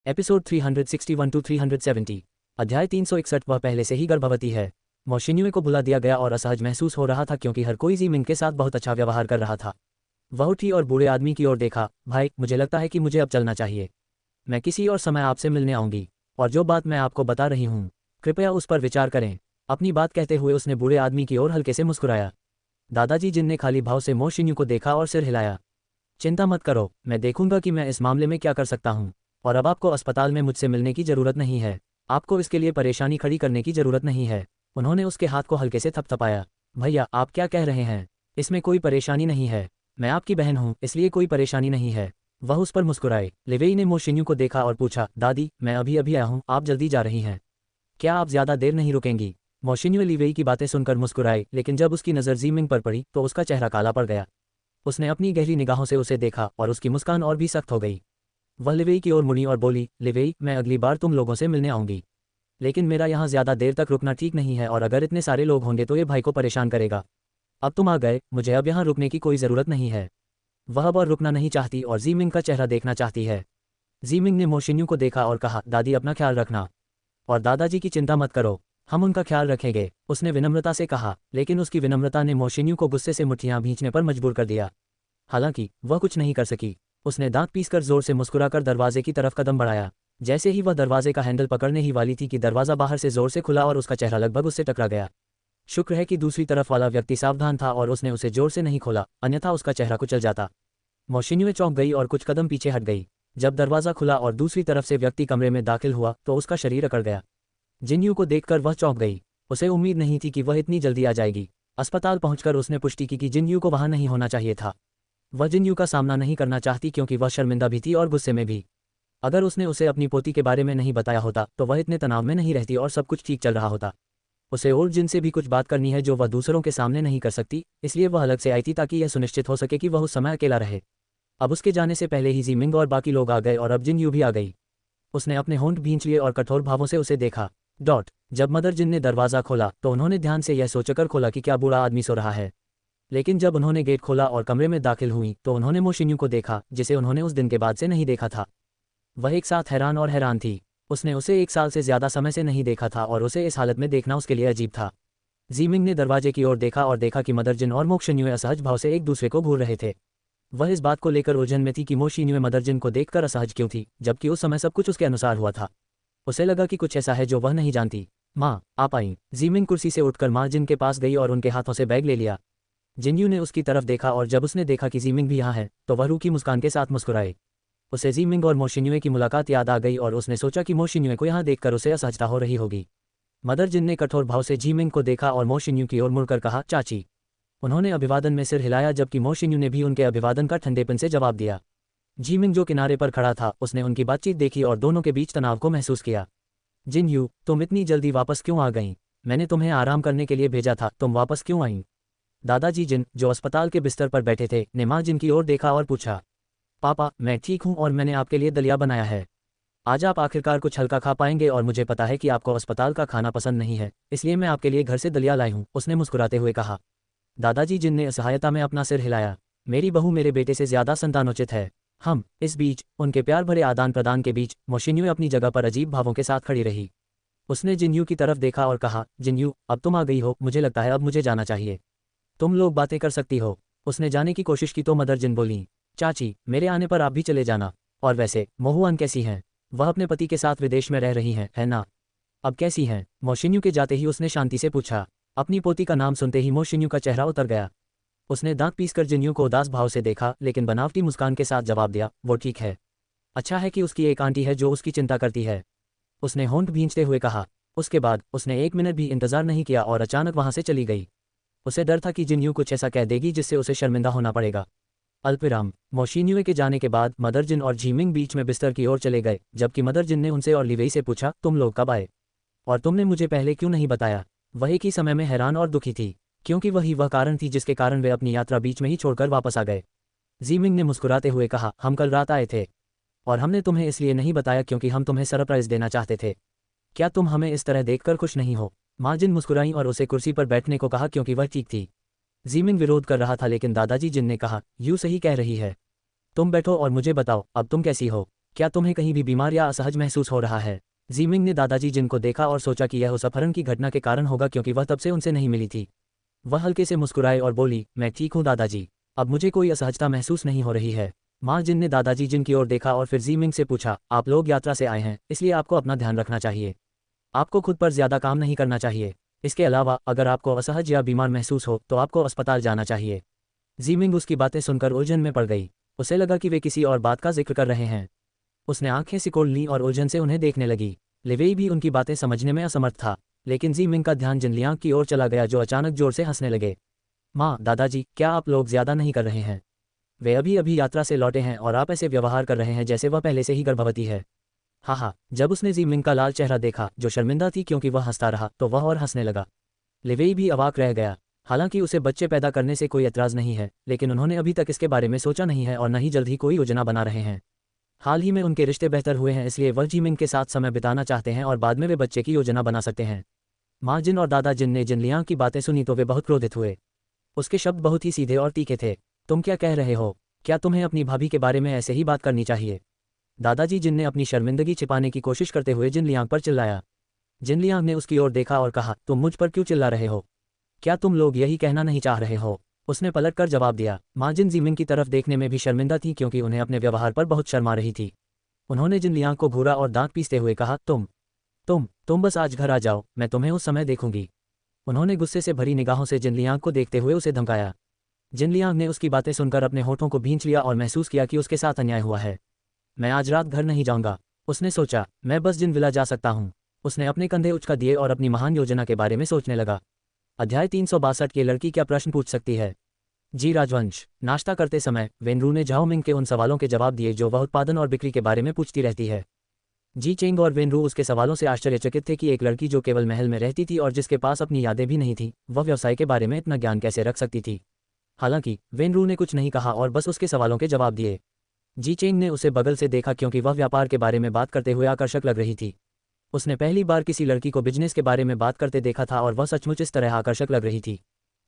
Episode 361 to 370। अध्याय 361। वह पहले से ही गर्भवती है। मौशिन्युए को बुला दिया गया और असहज महसूस हो रहा था क्योंकि हर कोई जी मिंग के साथ बहुत अच्छा व्यवहार कर रहा था। वह उठी और बूढ़े आदमी की ओर देखा। भाई, मुझे लगता है कि मुझे अब चलना चाहिए। मैं किसी और समय आपसे मिलने आऊंगी, और जो बात मैं आपको बता रही हूँ, कृपया उस पर विचार करें। अपनी बात कहते हुए उसने बूढ़े आदमी की ओर हल्के से मुस्कुराया। दादाजी जिन ने खाली भाव से मौशिन्यु को देखा और सिर हिलाया। चिंता मत करो, मैं देखूंगा कि मैं इस मामले में क्या कर सकता हूँ। और अब आपको अस्पताल में मुझसे मिलने की जरूरत नहीं है। आपको इसके लिए परेशानी खड़ी करने की जरूरत नहीं है। उन्होंने उसके हाथ को हल्के से थपथपाया। भैया, आप क्या कह रहे हैं? इसमें कोई परेशानी नहीं है। मैं आपकी बहन हूँ, इसलिए कोई परेशानी नहीं है। वह उस पर मुस्कुराए। लिवेई ने मौशिन्यु को देखा और पूछा, दादी, मैं अभी अभी आया हूँ, आप जल्दी जा रही हैं? क्या आप ज्यादा देर नहीं रुकेंगी? मौशिन्यु लिवेई की बातें सुनकर मुस्कुराए, लेकिन जब उसकी नज़र जीमिंग पर पड़ी तो उसका चेहरा काला पड़ गया। उसने अपनी गहरी निगाहों से उसे देखा और उसकी मुस्कान और भी सख्त हो गई। वह लिवेई की ओर मुड़ी और बोली, लिवेई, मैं अगली बार तुम लोगों से मिलने आऊंगी, लेकिन मेरा यहाँ ज़्यादा देर तक रुकना ठीक नहीं है, और अगर इतने सारे लोग होंगे तो ये भाई को परेशान करेगा। अब तुम आ गए, मुझे अब यहाँ रुकने की कोई ज़रूरत नहीं है। वह अब और रुकना नहीं चाहती और जीमिंग का चेहरा देखना चाहती है। जीमिंग ने मौशिन्यु को देखा और कहा, दादी, अपना ख्याल रखना, और दादाजी की चिंता मत करो, हम उनका ख्याल रखेंगे, उसने विनम्रता से कहा। लेकिन उसकी विनम्रता ने मौशिन्यु को गुस्से से मुट्ठियां भींचने पर मजबूर कर दिया। हालांकि वह कुछ नहीं कर सकी। उसने दांत पीसकर जोर से मुस्कुराकर दरवाजे की तरफ कदम बढ़ाया। जैसे ही वह दरवाजे का हैंडल पकड़ने ही वाली थी कि दरवाजा बाहर से जोर से खुला और उसका चेहरा लगभग उससे टकरा गया। शुक्र है कि दूसरी तरफ वाला व्यक्ति सावधान था और उसने उसे जोर से नहीं खोला, अन्यथा उसका चेहरा कुचल जाता। मौशिन्युए चौंक गई और कुछ कदम पीछे हट गई। जब दरवाजा खुला और दूसरी तरफ से व्यक्ति कमरे में दाखिल हुआ तो उसका शरीर अकड़ गया। जिन्यू को देखकर वह चौंक गई। उसे उम्मीद नहीं थी कि वह इतनी जल्दी आ जाएगी। अस्पताल पहुंचकर उसने पुष्टि की कि जिन्यू को वहां नहीं होना चाहिए था। वह जिन्यू का सामना नहीं करना चाहती क्योंकि वह शर्मिंदा भी थी और गुस्से में भी। अगर उसने उसे अपनी पोती के बारे में नहीं बताया होता तो वह इतने तनाव में नहीं रहती और सब कुछ ठीक चल रहा होता। उसे और जिनसे भी कुछ बात करनी है जो वह दूसरों के सामने नहीं कर सकती, इसलिए वह अलग से आई थी ताकि यह सुनिश्चित हो सके कि वह उस समय अकेला रहे। अब उसके जाने से पहले ही जीमिंग और बाकी लोग आ गए और अब जिन्यू भी आ गई। उसने अपने होंठ भींच लिए और कठोर भावों से उसे देखा। जब मदर जिन ने दरवाज़ा खोला तो उन्होंने ध्यान से यह सोचकर खोला कि क्या बूढ़ा आदमी सो रहा है। लेकिन जब उन्होंने गेट खोला और कमरे में दाखिल हुई तो उन्होंने मौशिन्यु को देखा, जिसे उन्होंने उस दिन के बाद से नहीं देखा था। वह एक साथ हैरान और हैरान थी। उसने उसे 1 साल से ज़्यादा समय से नहीं देखा था और उसे इस हालत में देखना उसके लिए अजीब था। जीमिंग ने दरवाजे की ओर देखा और देखा कि मदर जिन और मौशिन्यु असहज भाव से एक दूसरे को घूर रहे थे। वह इस बात को लेकर उलझन में थी कि मौशिन्यु मदर जिन को देखकर असहज क्यों थी, जबकि उस समय सब कुछ उसके अनुसार हुआ था। उसे लगा कि कुछ ऐसा है जो वह नहीं जानती। माँ, आप आई। जीमिंग कुर्सी से उठकर माँ जिन के पास गई और उनके हाथों से बैग ले लिया। जिन्यू ने उसकी तरफ देखा और जब उसने देखा कि जीमिंग भी यहाँ है तो वह रूखी मुस्कान के साथ मुस्कुराए। उसे जीमिंग और मौशिन्यु की मुलाकात याद आ गई और उसने सोचा कि मौशिन्यु को यहाँ देखकर उसे असहजता हो रही होगी। मदर जिन ने कठोर भाव से जीमिंग को देखा और मौशिन्यु की ओर मुड़कर कहा, चाची। उन्होंने अभिवादन में सिर हिलाया जबकि मौशिन्यु ने भी उनके अभिवादन का ठंडेपन से जवाब दिया। जीमिंग जो किनारे पर खड़ा था उसने उनकी बातचीत देखी और दोनों के बीच तनाव को महसूस किया। जिन्यू, तुम इतनी जल्दी वापस क्यों आ गईं? मैंने तुम्हें आराम करने के लिए भेजा था, तुम वापस क्यों आईं? दादाजी जिन, जो अस्पताल के बिस्तर पर बैठे थे, ने माँ जिन की ओर देखा और पूछा, पापा, मैं ठीक हूँ और मैंने आपके लिए दलिया बनाया है। आज आप आखिरकार कुछ हल्का खा पाएंगे और मुझे पता है कि आपको अस्पताल का खाना पसंद नहीं है, इसलिए मैं आपके लिए घर से दलिया लाई हूँ, उसने मुस्कुराते हुए कहा। दादाजी जिन ने असहायता में अपना सिर हिलाया। मेरी बहू मेरे बेटे से ज़्यादा संतानोचित है। इस बीच उनके प्यार भरे आदान प्रदान के बीच मौशिन्यु अपनी जगह पर अजीब भावों के साथ खड़ी रही। उसने जिन्यू की तरफ देखा और कहा, जिन्यू, अब तुम आ गई हो, मुझे लगता है अब मुझे जाना चाहिए। तुम लोग बातें कर सकती हो। उसने जाने की कोशिश की तो मदर जिन बोली, चाची, मेरे आने पर आप भी चले जाना। और वैसे मोहुआन कैसी हैं? वह अपने पति के साथ विदेश में रह रही हैं, है ना? अब कैसी हैं? मौशिन्यु के जाते ही उसने शांति से पूछा। अपनी पोती का नाम सुनते ही मौशिन्यु का चेहरा उतर गया। उसने दांत पीसकर जिन्यू को उदास भाव से देखा, लेकिन बनावटी मुस्कान के साथ जवाब दिया, वो ठीक है। अच्छा है कि उसकी एक आंटी है जो उसकी चिंता करती है, उसने होंठ भींचते हुए कहा। उसके बाद उसने 1 मिनट भी इंतजार नहीं किया और अचानक वहां से चली गई। उसे डर था कि जिन्यू कुछ ऐसा कह देगी जिससे उसे शर्मिंदा होना पड़ेगा। अल्पविराम। मौशिन्यु के जाने के बाद मदर जिन और जीमिंग बीच में बिस्तर की ओर चले गए, जबकि मदर जिन ने उनसे और लिवेई से पूछा, तुम लोग कब आए? और तुमने मुझे पहले क्यों नहीं बताया? वह एक ही समय में हैरान और दुखी थी, क्योंकि वही वह कारण थी जिसके कारण वे अपनी यात्रा बीच में ही छोड़कर वापस आ गए। जीमिंग ने मुस्कुराते हुए कहा, हम कल रात आए थे और हमने तुम्हें इसलिए नहीं बताया क्योंकि हम तुम्हें सरप्राइज देना चाहते थे। क्या तुम हमें इस तरह देखकर खुश नहीं हो? माँ जिन मुस्कुराई और उसे कुर्सी पर बैठने को कहा क्योंकि वह ठीक थी। जीमिंग विरोध कर रहा था, लेकिन दादाजी जिन ने कहा, यूँ सही कह रही है, तुम बैठो और मुझे बताओ, अब तुम कैसी हो? क्या तुम्हें कहीं भी बीमार या असहज महसूस हो रहा है? जीमिंग ने दादाजी जिन को देखा और सोचा कि यह उस अपहरण की घटना के कारण होगा क्योंकि वह तब से उनसे नहीं मिली थी। वह हल्के से मुस्कुराए और बोली, मैं ठीक हूँ दादाजी, अब मुझे कोई असहजता महसूस नहीं हो रही है। माँ जिन ने दादाजी जिन की ओर देखा और फिर जीमिंग से पूछा, आप लोग यात्रा से आए हैं, इसलिए आपको अपना ध्यान रखना चाहिए। आपको खुद पर ज्यादा काम नहीं करना चाहिए। इसके अलावा अगर आपको असहज या बीमार महसूस हो तो आपको अस्पताल जाना चाहिए। जीमिंग उसकी बातें सुनकर उलझन में पड़ गई। उसे लगा कि वे किसी और बात का जिक्र कर रहे हैं। उसने आंखें सिकोड़ लीं और उलझन से उन्हें देखने लगी। लिवेई भी उनकी बातें समझने में असमर्थ था, लेकिन जीमिंग का ध्यान जिनलियांग की ओर चला गया जो अचानक जोर से हंसने लगे। माँ, दादाजी, क्या आप लोग ज्यादा नहीं कर रहे हैं? वे अभी अभी यात्रा से लौटे हैं और आप ऐसे व्यवहार कर रहे हैं जैसे वह पहले से ही गर्भवती है। हाँ, जब उसने जीमिंग का लाल चेहरा देखा जो शर्मिंदा थी क्योंकि वह हंसता रहा, तो वह और हंसने लगा। लिवेई भी अवाक रह गया। हालांकि उसे बच्चे पैदा करने से कोई एतराज़ नहीं है, लेकिन उन्होंने अभी तक इसके बारे में सोचा नहीं है और न ही जल्द ही कोई योजना बना रहे हैं। हाल ही में उनके रिश्ते बेहतर हुए हैं, इसलिए वह जीमिंग के साथ समय बिताना चाहते हैं और बाद में वे बच्चे की योजना बना सकते हैं। माँ जिन और दादा जिन ने जिनलियांग की बातें सुनी तो वे बहुत क्रोधित हुए। उसके शब्द बहुत ही सीधे और तीखे थे। तुम क्या कह रहे हो? क्या तुम्हें अपनी भाभी के बारे में ऐसे ही बात करनी चाहिए? दादाजी जिन ने अपनी शर्मिंदगी छिपाने की कोशिश करते हुए जिनलियांग पर चिल्लाया। जिनलियांग ने उसकी ओर देखा और कहा, तुम मुझ पर क्यों चिल्ला रहे हो? क्या तुम लोग यही कहना नहीं चाह रहे हो? उसने पलटकर जवाब दिया। माँ जिन जीमिंग की तरफ देखने में भी शर्मिंदा थी क्योंकि उन्हें अपने व्यवहार पर बहुत शर्मा रही थी। उन्होंने जिनलियांग को घूरा और दांत पीसते हुए कहा, तुम बस आज घर आ जाओ, मैं तुम्हें उस समय देखूंगी। उन्होंने गुस्से से भरी निगाहों से जिनलियांग को देखते हुए उसे धमकाया। जिनलियांग ने उसकी बातें सुनकर अपने होठों को भींच लिया और महसूस किया कि उसके साथ अन्याय हुआ है। मैं आज रात घर नहीं जाऊंगा, उसने सोचा। मैं बस जिन विला जा सकता हूँ। उसने अपने कंधे उचका दिए और अपनी महान योजना के बारे में सोचने लगा। अध्याय 362 की लड़की क्या प्रश्न पूछ सकती है? जी राजवंश। नाश्ता करते समय वेनरू ने झाओ मिंग के उन सवालों के जवाब दिए जो वह उत्पादन और बिक्री के बारे में पूछती रहती है। जी चेंग और वेनरू उसके सवालों से आश्चर्यचकित थे कि एक लड़की जो केवल महल में रहती थी और जिसके पास अपनी यादें भी नहीं थी, वह व्यवसाय के बारे में इतना ज्ञान कैसे रख सकती थी। हालांकि वेनरू ने कुछ नहीं कहा और बस उसके सवालों के जवाब दिए। जी चेंग ने उसे बगल से देखा क्योंकि वह व्यापार के बारे में बात करते हुए आकर्षक लग रही थी। उसने पहली बार किसी लड़की को बिजनेस के बारे में बात करते देखा था और वह सचमुच इस तरह आकर्षक लग रही थी।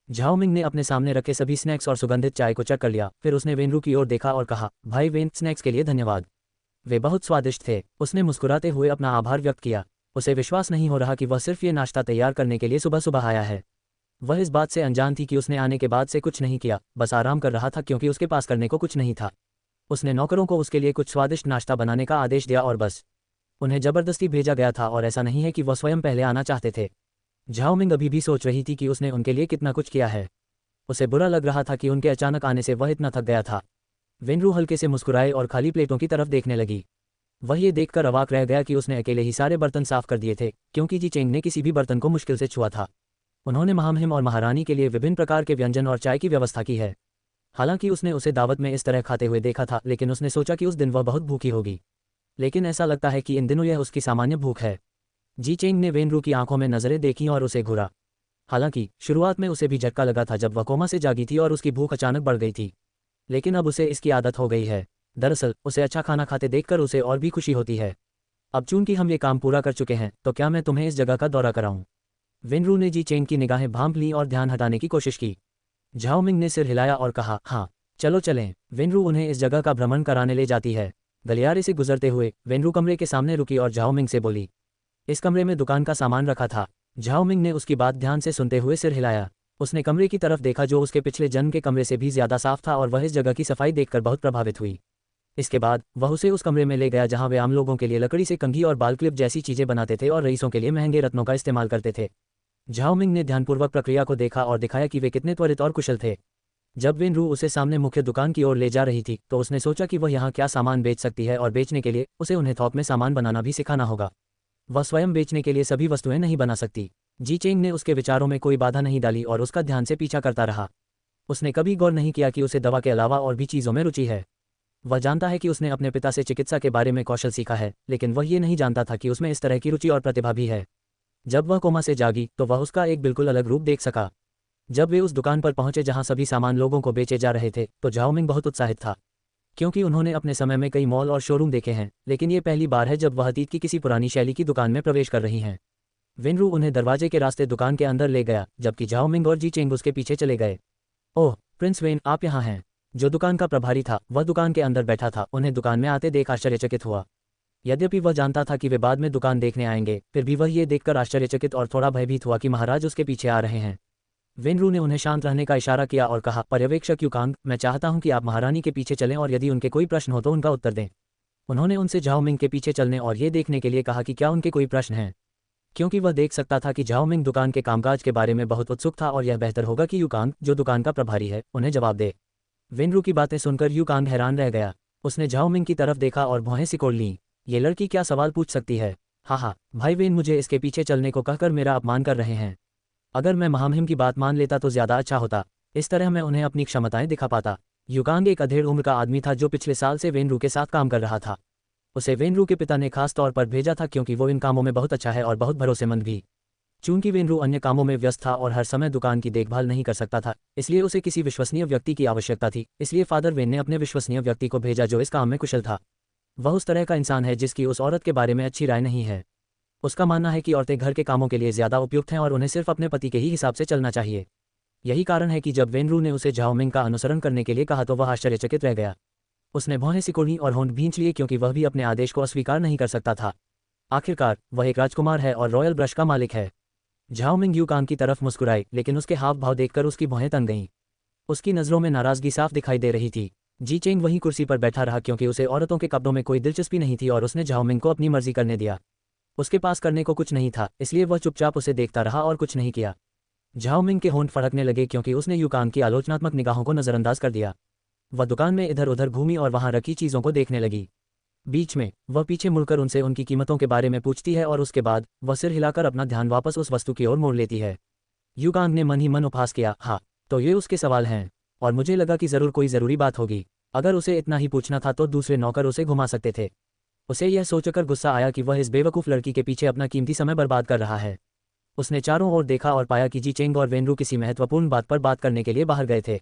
झाओ मिंग ने अपने सामने रखे सभी स्नैक्स और सुगंधित चाय को चख कर लिया। फिर उसने वेनरू की ओर देखा और कहा, भाई वेन, स्नैक्स के लिए धन्यवाद। वे बहुत स्वादिष्ट थे। उसने मुस्कुराते हुए अपना आभार व्यक्त किया। उसे विश्वास नहीं हो रहा कि वह सिर्फ ये नाश्ता तैयार करने के लिए सुबह सुबह आया है। वह इस बात से अनजान थी कि उसने आने के बाद से कुछ नहीं किया, बस आराम कर रहा था क्योंकि उसके पास करने को कुछ नहीं था। उसने नौकरों को उसके लिए कुछ स्वादिष्ट नाश्ता बनाने का आदेश दिया और बस उन्हें जबरदस्ती भेजा गया था और ऐसा नहीं है कि वह स्वयं पहले आना चाहते थे। झाओ मिंग अभी भी सोच रही थी कि उसने उनके लिए कितना कुछ किया है। उसे बुरा लग रहा था कि उनके अचानक आने से वह इतना थक गया था। वेनरू हल्के से मुस्कुराए और खाली प्लेटों की तरफ देखने लगी। वह ये देखकर अवाक रह गया कि उसने अकेले ही सारे बर्तन साफ कर दिए थे, क्योंकि जी चेंग ने किसी भी बर्तन को मुश्किल से छुआ था। उन्होंने महामहिम और महारानी के लिए विभिन्न प्रकार के व्यंजन और चाय की व्यवस्था की है। हालांकि उसने उसे दावत में इस तरह खाते हुए देखा था, लेकिन उसने सोचा कि उस दिन वह बहुत भूखी होगी। लेकिन ऐसा लगता है कि इन दिनों यह उसकी सामान्य भूख है। जी चेंग ने वेनरू की आंखों में नजरें देखीं और उसे घूरा। हालांकि शुरुआत में उसे भी झटका लगा था जब वह कोमा से जागी थी और उसकी भूख अचानक बढ़ गई थी, लेकिन अब उसे इसकी आदत हो गई है। दरअसल उसे अच्छा खाना खाते देखकर उसे और भी खुशी होती है। अब चूंकि हम ये काम पूरा कर चुके हैं, तो क्या मैं तुम्हें इस जगह का दौरा कराऊं? वेनरू ने जी चेंग की निगाहें भांप लीं और ध्यान हटाने की कोशिश की। झाओ मिंग ने सिर हिलाया और कहा, हाँ, चलो चलें। वेनरू उन्हें इस जगह का भ्रमण कराने ले जाती है। गलियारे से गुजरते हुए वेनरू कमरे के सामने रुकी और झाओ मिंग से बोली। इस कमरे में दुकान का सामान रखा था। झाओ मिंग ने उसकी बात ध्यान से सुनते हुए सिर हिलाया। उसने कमरे की तरफ देखा जो उसके पिछले जन्म के कमरे से भी ज्यादा साफ था और वह इस जगह की सफाई देखकर बहुत प्रभावित हुई। इसके बाद वह उसे उस कमरे में ले गया जहां वे आम लोगों के लिए लकड़ी से कंघी और बाल क्लिप जैसी चीजें बनाते थे और रईसों के लिए महंगे रत्नों का इस्तेमाल करते थे। झाओ मिंग ने ध्यानपूर्वक प्रक्रिया को देखा और दिखाया कि वे कितने त्वरित और कुशल थे। जब वेनरू उसे सामने मुख्य दुकान की ओर ले जा रही थी, तो उसने सोचा कि वह यहाँ क्या सामान बेच सकती है और बेचने के लिए उसे उन्हें थोक में सामान बनाना भी सिखाना होगा। वह स्वयं बेचने के लिए सभी वस्तुएं नहीं बना सकती। जी चेंग ने उसके विचारों में कोई बाधा नहीं डाली और उसका ध्यान से पीछा करता रहा। उसने कभी गौर नहीं किया कि उसे दवा के अलावा और भी चीज़ों में रुचि है। वह जानता है कि उसने अपने पिता से चिकित्सा के बारे में कौशल सीखा है, लेकिन वह ये नहीं जानता था कि उसमें इस तरह की रुचि और प्रतिभा भी है। जब वह कोमा से जागी तो वह उसका एक बिल्कुल अलग रूप देख सका। जब वे उस दुकान पर पहुंचे जहां सभी सामान लोगों को बेचे जा रहे थे, तो झाओ मिंग बहुत उत्साहित था, क्योंकि उन्होंने अपने समय में कई मॉल और शोरूम देखे हैं, लेकिन ये पहली बार है जब वह अतीत की किसी पुरानी शैली की दुकान में प्रवेश कर रही हैं। वेनरू उन्हें दरवाजे के रास्ते दुकान के अंदर ले गया, जबकि झाओ मिंग और जी चेंग उसके पीछे चले गए। ओह प्रिंस वेन, आप यहाँ हैं। जो दुकान का प्रभारी था वह दुकान के अंदर बैठा था, उन्हें दुकान में आते देख आश्चर्यचकित हुआ। यद्यपि वह जानता था कि वे बाद में दुकान देखने आएंगे, फिर भी वह ये देखकर आश्चर्यचकित और थोड़ा भयभीत हुआ कि महाराज उसके पीछे आ रहे हैं। वेनरू ने उन्हें शांत रहने का इशारा किया और कहा, पर्यवेक्षक युकांग, मैं चाहता हूं कि आप महारानी के पीछे चलें और यदि उनके कोई प्रश्न हो तो उनका उत्तर दें। उन्होंने उनसे झाओ मिंग के पीछे चलने और ये देखने के लिए कहा कि क्या उनके कोई प्रश्न हैं, क्योंकि वह देख सकता था कि झाओ मिंग दुकान के कामकाज के बारे में बहुत उत्सुक था और यह बेहतर होगा कि युकांग, जो दुकान का प्रभारी है, उन्हें जवाब दे। वेनरू की बातें सुनकर युकांग हैरान रह गया। उसने झाओ मिंग की तरफ देखा और भौहें सिकोड़ लीं। ये लड़की क्या सवाल पूछ सकती है? हाँ, भाई वेन मुझे इसके पीछे चलने को कहकर मेरा अपमान कर रहे हैं। अगर मैं महामहिम की बात मान लेता तो ज्यादा अच्छा होता, इस तरह मैं उन्हें अपनी क्षमताएं दिखा पाता। युकांग एक अधेड़ उम्र का आदमी था जो पिछले साल से वेनरू के साथ काम कर रहा था। उसे वेनरू के पिता ने खास तौर पर भेजा था क्योंकि वो इन कामों में बहुत अच्छा है और बहुत भरोसेमंद भी। चूंकि वेनरू अन्य कामों में व्यस्त था और हर समय दुकान की देखभाल नहीं कर सकता था, इसलिए उसे किसी विश्वसनीय व्यक्ति की आवश्यकता थी। इसलिए फादर वेन ने अपने विश्वसनीय व्यक्ति को भेजा जो इस काम में कुशल था। वह उस तरह का इंसान है जिसकी उस औरत के बारे में अच्छी राय नहीं है। उसका मानना है कि औरतें घर के कामों के लिए ज्यादा उपयुक्त हैं और उन्हें सिर्फ अपने पति के ही हिसाब से चलना चाहिए। यही कारण है कि जब वेनरू ने उसे झाओ मिंग का अनुसरण करने के लिए कहा तो वह आश्चर्यचकित रह गया। उसने भौहें सिकोड़ी और होंठ भींच लिए क्योंकि वह भी अपने आदेश को अस्वीकार नहीं कर सकता था। आखिरकार वह एक राजकुमार है और रॉयल ब्रश का मालिक है। झाओ मिंग युकांग की तरफ मुस्कुराई, लेकिन उसके हाव भाव देखकर उसकी भौहें तन गईं। उसकी नज़रों में नाराजगी साफ दिखाई दे रही थी। जी चेंग वहीं कुर्सी पर बैठा रहा क्योंकि उसे औरतों के कपड़ों में कोई दिलचस्पी नहीं थी और उसने झाओ मिंग को अपनी मर्जी करने दिया। उसके पास करने को कुछ नहीं था, इसलिए वह चुपचाप उसे देखता रहा और कुछ नहीं किया। झाओ मिंग के होंठ फड़कने लगे क्योंकि उसने युकांग की आलोचनात्मक निगाहों को नजरअंदाज कर दिया। वह दुकान में इधर उधर घूमी और वहां रखी चीजों को देखने लगी। बीच में वह पीछे मुड़कर उनसे उनकी कीमतों के बारे में पूछती है और उसके बाद वह सिर हिलाकर अपना ध्यान वापस उस वस्तु की ओर मोड़ लेती है। युकांग ने मन ही मन उपहास किया, हाँ, तो ये उसके सवाल हैं, और मुझे लगा कि जरूर कोई जरूरी बात होगी। अगर उसे इतना ही पूछना था तो दूसरे नौकर उसे घुमा सकते थे। उसे यह सोचकर गुस्सा आया कि वह इस बेवकूफ़ लड़की के पीछे अपना कीमती समय बर्बाद कर रहा है। उसने चारों ओर देखा और पाया कि जी चेंग और वेनरू किसी महत्वपूर्ण बात पर बात करने के लिए बाहर गए थे।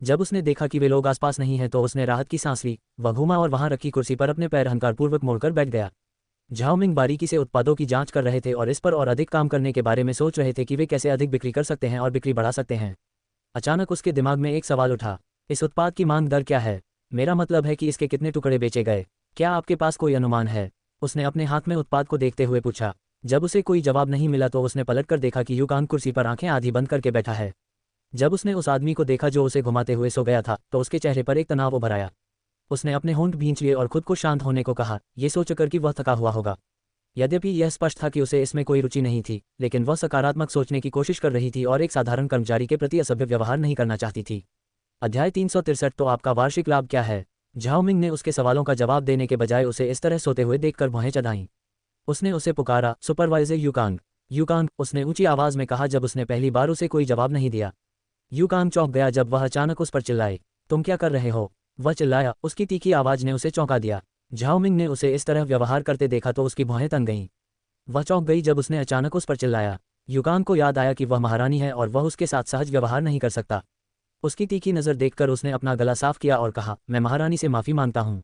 जब उसने देखा कि वे लोग आसपास नहीं हैं तो उसने राहत की सांस ली। वह घूमा और वहां रखी कुर्सी पर अपने पैर अहंकारपूर्वक मोड़कर बैठ गया। झाओ मिंग बारीकी से उत्पादों की जांच कर रहे थे और इस पर और अधिक काम करने के बारे में सोच रहे थे कि वे कैसे अधिक बिक्री कर सकते हैं और बिक्री बढ़ा सकते हैं। अचानक उसके दिमाग में एक सवाल उठा, इस उत्पाद की मांग दर क्या है? मेरा मतलब है कि इसके कितने टुकड़े बेचे गए? क्या आपके पास कोई अनुमान है? उसने अपने हाथ में उत्पाद को देखते हुए पूछा। जब उसे कोई जवाब नहीं मिला तो उसने पलटकर देखा कि युकांग कुर्सी पर आंखें आधी बंद करके बैठा है। जब उसने उस आदमी को देखा जो उसे घुमाते हुए सो गया था तो उसके चेहरे पर एक तनाव उभर आया। उसने अपने होंठ भींच लिए और खुद को शांत होने को कहा, ये सोचकर कि वह थका हुआ होगा। यद्यपि यह स्पष्ट था कि उसे इसमें कोई रुचि नहीं थी, लेकिन वह सकारात्मक सोचने की कोशिश कर रही थी और एक साधारण कर्मचारी के प्रति असभ्य व्यवहार नहीं करना चाहती थी। अध्याय 363। तो आपका वार्षिक लाभ क्या है? झाओ मिंग ने उसके सवालों का जवाब देने के बजाय उसे इस तरह सोते हुए देखकर भौहें चढ़ाईं। उसने उसे पुकारा, सुपरवाइजर युकांग। युकांग, उसने ऊंची आवाज में कहा जब उसने पहली बार उसे कोई जवाब नहीं दिया। युकांग चौंक गया जब वह अचानक उस पर चिल्लाए, तुम क्या कर रहे हो? वह चिल्लाया, उसकी तीखी आवाज ने उसे चौंका दिया। झाओ मिंग ने उसे इस तरह व्यवहार करते देखा तो उसकी भौहें तन गईं। वह चौंक गई जब उसने अचानक उस पर चिल्लाया। युकांग को याद आया कि वह महारानी है और वह उसके साथ सहज व्यवहार नहीं कर सकता। उसकी तीखी नज़र देखकर उसने अपना गला साफ किया और कहा, मैं महारानी से माफ़ी मांगता हूँ।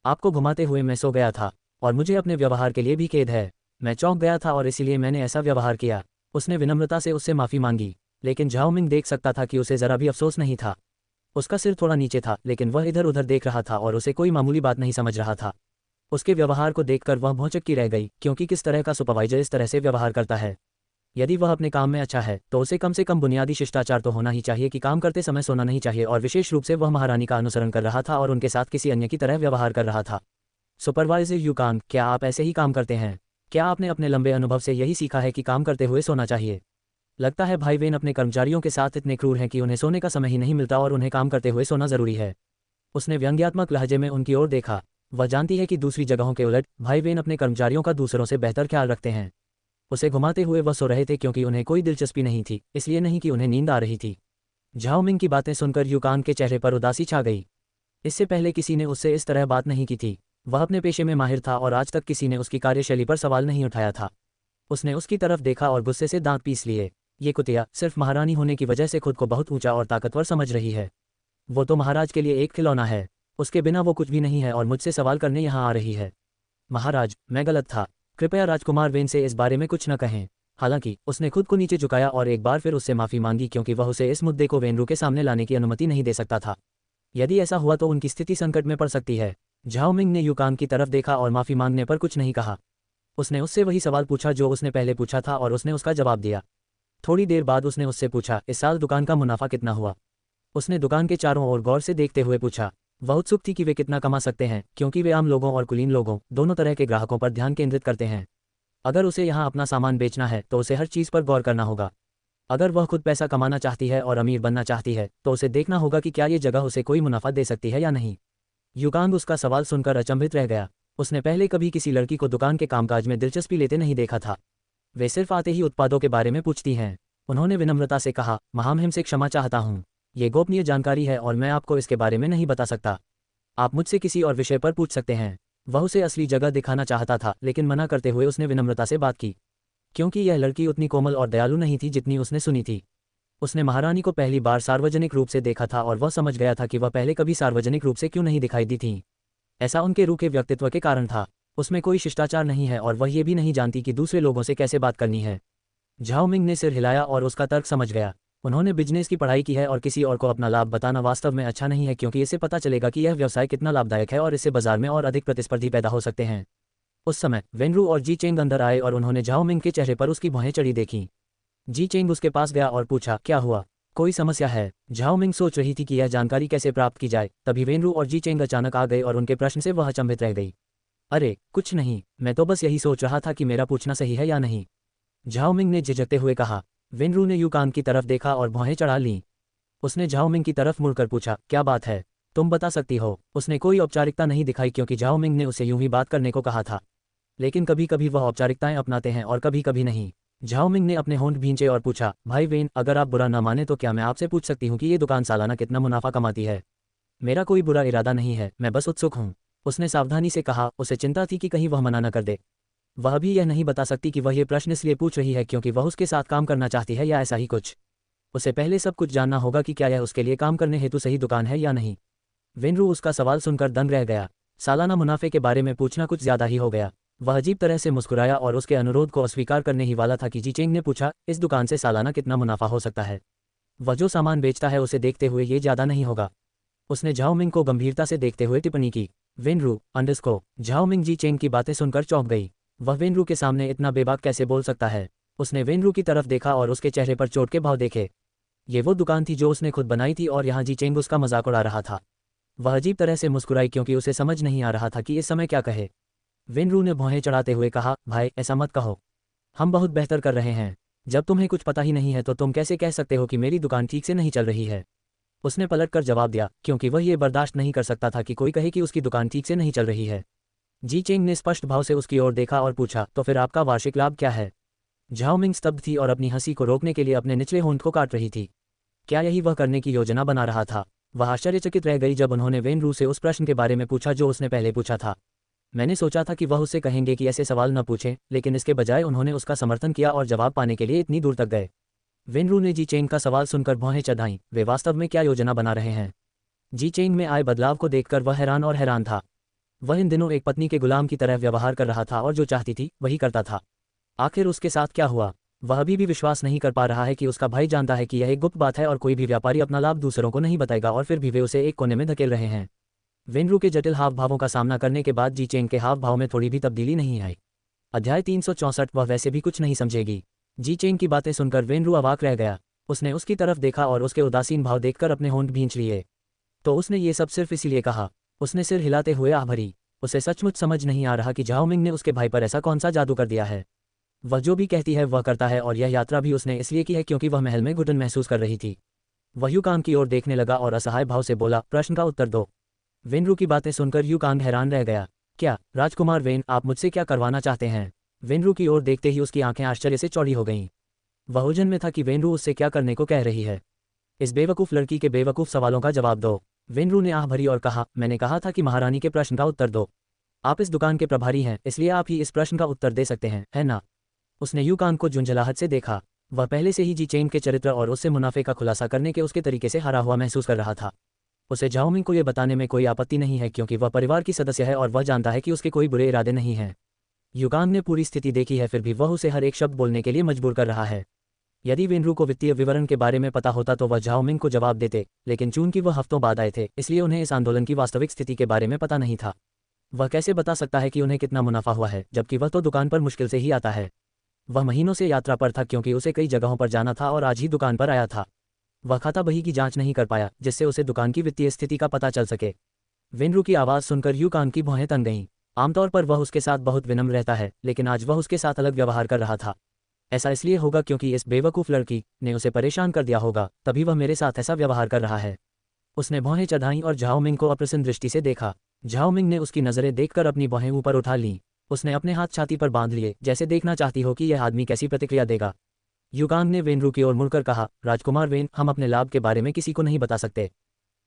आपको घुमाते हुए मैं सो गया था और मुझे अपने व्यवहार के लिए भी खेद है। मैं चौंक गया था और इसीलिए मैंने ऐसा व्यवहार किया। उसने विनम्रता से उससे माफ़ी मांगी, लेकिन झाओ मिंग देख सकता था कि उसे ज़रा भी अफसोस नहीं था। उसका सिर थोड़ा नीचे था, लेकिन वह इधर उधर देख रहा था और उसे कोई मामूली बात नहीं समझ रहा था। उसके व्यवहार को देखकर वह भौचक्की रह गई, क्योंकि किस तरह का सुपरवाइजर इस तरह से व्यवहार करता है? यदि वह अपने काम में अच्छा है तो उसे कम से कम बुनियादी शिष्टाचार तो होना ही चाहिए कि काम करते समय सोना नहीं चाहिए, और विशेष रूप से वह महारानी का अनुसरण कर रहा था और उनके साथ किसी अन्य की तरह व्यवहार कर रहा था। सुपरवाइजर युकांग, क्या आप ऐसे ही काम करते हैं? क्या आपने अपने लंबे अनुभव से यही सीखा है कि काम करते हुए सोना चाहिए? लगता है भाई वेन अपने कर्मचारियों के साथ इतने क्रूर हैं कि उन्हें सोने का समय ही नहीं मिलता और उन्हें काम करते हुए सोना जरूरी है। उसने व्यंग्यात्मक लहजे में उनकी ओर देखा। वह जानती है कि दूसरी जगहों के उलट भाई वेन अपने कर्मचारियों का दूसरों से बेहतर ख्याल रखते हैं। उसे घुमाते हुए वह सो रहे थे क्योंकि उन्हें कोई दिलचस्पी नहीं थी, इसलिए नहीं कि उन्हें नींद आ रही थी। झाओ मिंग की बातें सुनकर युकांग के चेहरे पर उदासी छा गई। इससे पहले किसी ने उससे इस तरह बात नहीं की थी। वह अपने पेशे में माहिर था और आज तक किसी ने उसकी कार्यशैली पर सवाल नहीं उठाया था। उसने उसकी तरफ देखा और गुस्से से दांत पीस लिए। ये कुतिया सिर्फ महारानी होने की वजह से खुद को बहुत ऊंचा और ताकतवर समझ रही है। वो तो महाराज के लिए एक खिलौना है, उसके बिना वो कुछ भी नहीं है और मुझसे सवाल करने यहाँ आ रही है। महाराज, मैं गलत था, कृपया राजकुमार वेन से इस बारे में कुछ न कहें। हालांकि उसने खुद को नीचे झुकाया और एक बार फिर उससे माफ़ी मांगी क्योंकि वह उसे इस मुद्दे को वेनरू के सामने लाने की अनुमति नहीं दे सकता था। यदि ऐसा हुआ तो उनकी स्थिति संकट में पड़ सकती है। झाओ मिंग ने युकांग की तरफ देखा और माफ़ी मांगने पर कुछ नहीं कहा। उसने उससे वही सवाल पूछा जो उसने पहले पूछा था और उसने उसका जवाब दिया। थोड़ी देर बाद उसने उससे पूछा, इस साल दुकान का मुनाफा कितना हुआ? उसने दुकान के चारों ओर गौर से देखते हुए पूछा। वह उत्सुक थी कि वे कितना कमा सकते हैं, क्योंकि वे आम लोगों और कुलीन लोगों दोनों तरह के ग्राहकों पर ध्यान केंद्रित करते हैं। अगर उसे यहाँ अपना सामान बेचना है तो उसे हर चीज़ पर गौर करना होगा। अगर वह खुद पैसा कमाना चाहती है और अमीर बनना चाहती है तो उसे देखना होगा कि क्या ये जगह उसे कोई मुनाफा दे सकती है या नहीं। युकांग उसका सवाल सुनकर अचंभित रह गया। उसने पहले कभी किसी लड़की को दुकान के कामकाज में दिलचस्पी लेते नहीं देखा था। वे सिर्फ आते ही उत्पादों के बारे में पूछती हैं। उन्होंने विनम्रता से कहा, महामहिम से क्षमा चाहता हूँ, ये गोपनीय जानकारी है और मैं आपको इसके बारे में नहीं बता सकता। आप मुझसे किसी और विषय पर पूछ सकते हैं। वह उसे असली जगह दिखाना चाहता था, लेकिन मना करते हुए उसने विनम्रता से बात की, क्योंकि यह लड़की उतनी कोमल और दयालु नहीं थी जितनी उसने सुनी थी। उसने महारानी को पहली बार सार्वजनिक रूप से देखा था और वह समझ गया था कि वह पहले कभी सार्वजनिक रूप से क्यों नहीं दिखाई दी थी। ऐसा उनके रूखे व्यक्तित्व के कारण था। उसमें कोई शिष्टाचार नहीं है और वह ये भी नहीं जानती कि दूसरे लोगों से कैसे बात करनी है। झाओ मिंग ने सिर हिलाया और उसका तर्क समझ गया। उन्होंने बिजनेस की पढ़ाई की है और किसी और को अपना लाभ बताना वास्तव में अच्छा नहीं है, क्योंकि इससे पता चलेगा कि यह व्यवसाय कितना लाभदायक है और इससे बाजार में और अधिक प्रतिस्पर्धी पैदा हो सकते हैं। उस समय वेनरू और जी चेंग अंदर आए और उन्होंने झाओ मिंग के चेहरे पर उसकी भौहें चढ़ी देखी। जी चेंग उसके पास गया और पूछा, क्या हुआ? कोई समस्या है? झाओ मिंग सोच रही थी कि यह जानकारी कैसे प्राप्त की जाए, तभी वेनरू और जी चेंग अचानक आ गए और उनके प्रश्न से वह अचंभित रह गई। अरे कुछ नहीं, मैं तो बस यही सोच रहा था कि मेरा पूछना सही है या नहीं, झाओ मिंग ने झिझकते हुए कहा। वेनरू ने युकांग की तरफ देखा और भौहें चढ़ा लीं। उसने झाओ मिंग की तरफ मुड़कर पूछा, क्या बात है, तुम बता सकती हो? उसने कोई औपचारिकता नहीं दिखाई, क्योंकि झाओ मिंग ने उसे यूं ही बात करने को कहा था। लेकिन कभी कभी वह औपचारिकताएं अपनाते हैं और कभी कभी नहीं। झाओ मिंग ने अपने होंठ भींचे और पूछा, भाई वेन, अगर आप बुरा न माने तो क्या मैं आपसे पूछ सकती हूँ कि ये दुकान सालाना कितना मुनाफा कमाती है? मेरा कोई बुरा इरादा नहीं है, मैं बस उत्सुक हूँ, उसने सावधानी से कहा। उसे चिंता थी कि कहीं वह मना न कर दे। वह भी यह नहीं बता सकती कि वह ये प्रश्न इसलिए पूछ रही है क्योंकि वह उसके साथ काम करना चाहती है या ऐसा ही कुछ। उसे पहले सब कुछ जानना होगा कि क्या यह उसके लिए काम करने हेतु सही दुकान है या नहीं। वेनरू उसका सवाल सुनकर दंग रह गया। सालाना मुनाफे के बारे में पूछना कुछ ज्यादा ही हो गया। वह अजीब तरह से मुस्कुराया और उसके अनुरोध को अस्वीकार करने ही वाला था कि जी चेंग ने पूछा, इस दुकान से सालाना कितना मुनाफा हो सकता है? वह जो सामान बेचता है उसे देखते हुए ये ज्यादा नहीं होगा। उसने झाओ मिंग को गंभीरता से देखते हुए टिप्पणी की। वेनरू अंडरस्को। झाओ मिंग जी चेंग की बातें सुनकर चौंक गई। वह वेनरू के सामने इतना बेबाक कैसे बोल सकता है? उसने वेनरू की तरफ देखा और उसके चेहरे पर चोट के भाव देखे। ये वो दुकान थी जो उसने खुद बनाई थी और यहाँ जी चेंग उसका मजाक उड़ा रहा था। वह अजीब तरह से मुस्कुराई क्योंकि उसे समझ नहीं आ रहा था कि इस समय क्या कहे। वेनरू ने भौहें चढ़ाते हुए कहा, भाई ऐसा मत कहो, हम बहुत बेहतर कर रहे हैं। जब तुम्हें कुछ पता ही नहीं है तो तुम कैसे कह सकते हो कि मेरी दुकान ठीक से नहीं चल रही है? उसने पलटकर जवाब दिया, क्योंकि वह ये बर्दाश्त नहीं कर सकता था कि कोई कहे कि उसकी दुकान ठीक से नहीं चल रही है। जी चेंग ने स्पष्ट भाव से उसकी ओर देखा और पूछा, तो फिर आपका वार्षिक लाभ क्या है? झाओ मिंग स्तब्ध थी और अपनी हंसी को रोकने के लिए अपने निचले होंठ को काट रही थी। क्या यही वह करने की योजना बना रहा था? वह आश्चर्यचकित रह गई जब उन्होंने वेनरू से उस प्रश्न के बारे में पूछा जो उसने पहले पूछा था। मैंने सोचा था कि वह उससे कहेंगे कि ऐसे सवाल न पूछें, लेकिन इसके बजाय उन्होंने उसका समर्थन किया और जवाब पाने के लिए इतनी दूर तक गए। वेनरू ने जी चेंग का सवाल सुनकर भौहें चढ़ाईं। वे वास्तव में क्या योजना बना रहे हैं? जी चेंग में आए बदलाव को देखकर वह हैरान था। वह इन दिनों एक पत्नी के गुलाम की तरह व्यवहार कर रहा था और जो चाहती थी वही करता था। आखिर उसके साथ क्या हुआ? वह अभी भी विश्वास नहीं कर पा रहा है कि उसका भाई जानता है कि यह एक गुप्त बात है और कोई भी व्यापारी अपना लाभ दूसरों को नहीं बताएगा, और फिर भी वे उसे एक कोने में धकेल रहे हैं। वेनरू के जटिल हाव भावों का सामना करने के बाद जी चेंग के हाव भाव में थोड़ी भी तब्दीली नहीं आई। अध्याय 364। वह वैसे भी कुछ नहीं समझेगी। जी चेंग की बातें सुनकर वेनरू अवाक रह गया। उसने उसकी तरफ देखा और उसके उदासीन भाव देखकर अपने होंठ भींच लिए। तो उसने ये सब सिर्फ इसीलिए कहा? उसने सिर हिलाते हुए आह भरी। उसे सचमुच समझ नहीं आ रहा कि झाओ मिंग ने उसके भाई पर ऐसा कौन सा जादू कर दिया है। वह जो भी कहती है वह करता है, और यह यात्रा भी उसने इसलिए की है क्योंकि वह महल में घुटन महसूस कर रही थी। वह युकांग की ओर देखने लगा और असहाय भाव से बोला, प्रश्न का उत्तर दो। वेनरू की बातें सुनकर युकांग हैरान रह गया। क्या राजकुमार वेन, आप मुझसे क्या करवाना चाहते हैं? वेनरू की ओर देखते ही उसकी आंखें आश्चर्य से चौड़ी हो गईं। वह उलझन में था कि वेनरू उससे क्या करने को कह रही है। इस बेवकूफ़ लड़की के बेवकूफ़ सवालों का जवाब दो। वेनरू ने आह भरी और कहा, मैंने कहा था कि महारानी के प्रश्न का उत्तर दो। आप इस दुकान के प्रभारी हैं, इसलिए आप ही इस प्रश्न का उत्तर दे सकते हैं, है ना? उसने युकांग को झुंझलाहट से देखा। वह पहले से ही जी चेंग के चरित्र और उससे मुनाफे का खुलासा करने के उसके तरीके से हारा हुआ महसूस कर रहा था। उसे झाओ मिंग को यह बताने में कोई आपत्ति नहीं है क्योंकि वह परिवार की सदस्य है और वह जानता है कि उसके कोई बुरे इरादे नहीं हैं। युकांग ने पूरी स्थिति देखी है, फिर भी वह उसे हर एक शब्द बोलने के लिए मजबूर कर रहा है। यदि वेनरू को वित्तीय विवरण के बारे में पता होता तो वह झाओ मिंग को जवाब देते, लेकिन चूंकि वह हफ्तों बाद आए थे इसलिए उन्हें इस आंदोलन की वास्तविक स्थिति के बारे में पता नहीं था। वह कैसे बता सकता है कि उन्हें कितना मुनाफा हुआ है, जबकि वह तो दुकान पर मुश्किल से ही आता है। वह महीनों से यात्रा पर था क्योंकि उसे कई जगहों पर जाना था और आज ही दुकान पर आया था। वह खाता बही की जांच नहीं कर पाया जिससे उसे दुकान की वित्तीय स्थिति का पता चल सके। वेनरू की आवाज़ सुनकर यू कांग की भौहें तन गईं। आमतौर पर वह उसके साथ बहुत विनम्र रहता है, लेकिन आज वह उसके साथ अलग व्यवहार कर रहा था। ऐसा इसलिए होगा क्योंकि इस बेवकूफ़ लड़की ने उसे परेशान कर दिया होगा, तभी वह मेरे साथ ऐसा व्यवहार कर रहा है। उसने भौहें चढ़ाईं और झाओ मिंग को अप्रसन्न दृष्टि से देखा। झाओ मिंग ने उसकी नज़रें देखकर अपनी भौहें ऊपर उठा लीं। उसने अपने हाथ छाती पर बांध लिए, जैसे देखना चाहती हो कि यह आदमी कैसी प्रतिक्रिया देगा। युकांग ने वेनरू की ओर मुड़कर कहा, राजकुमार वेन, हम अपने लाभ के बारे में किसी को नहीं बता सकते।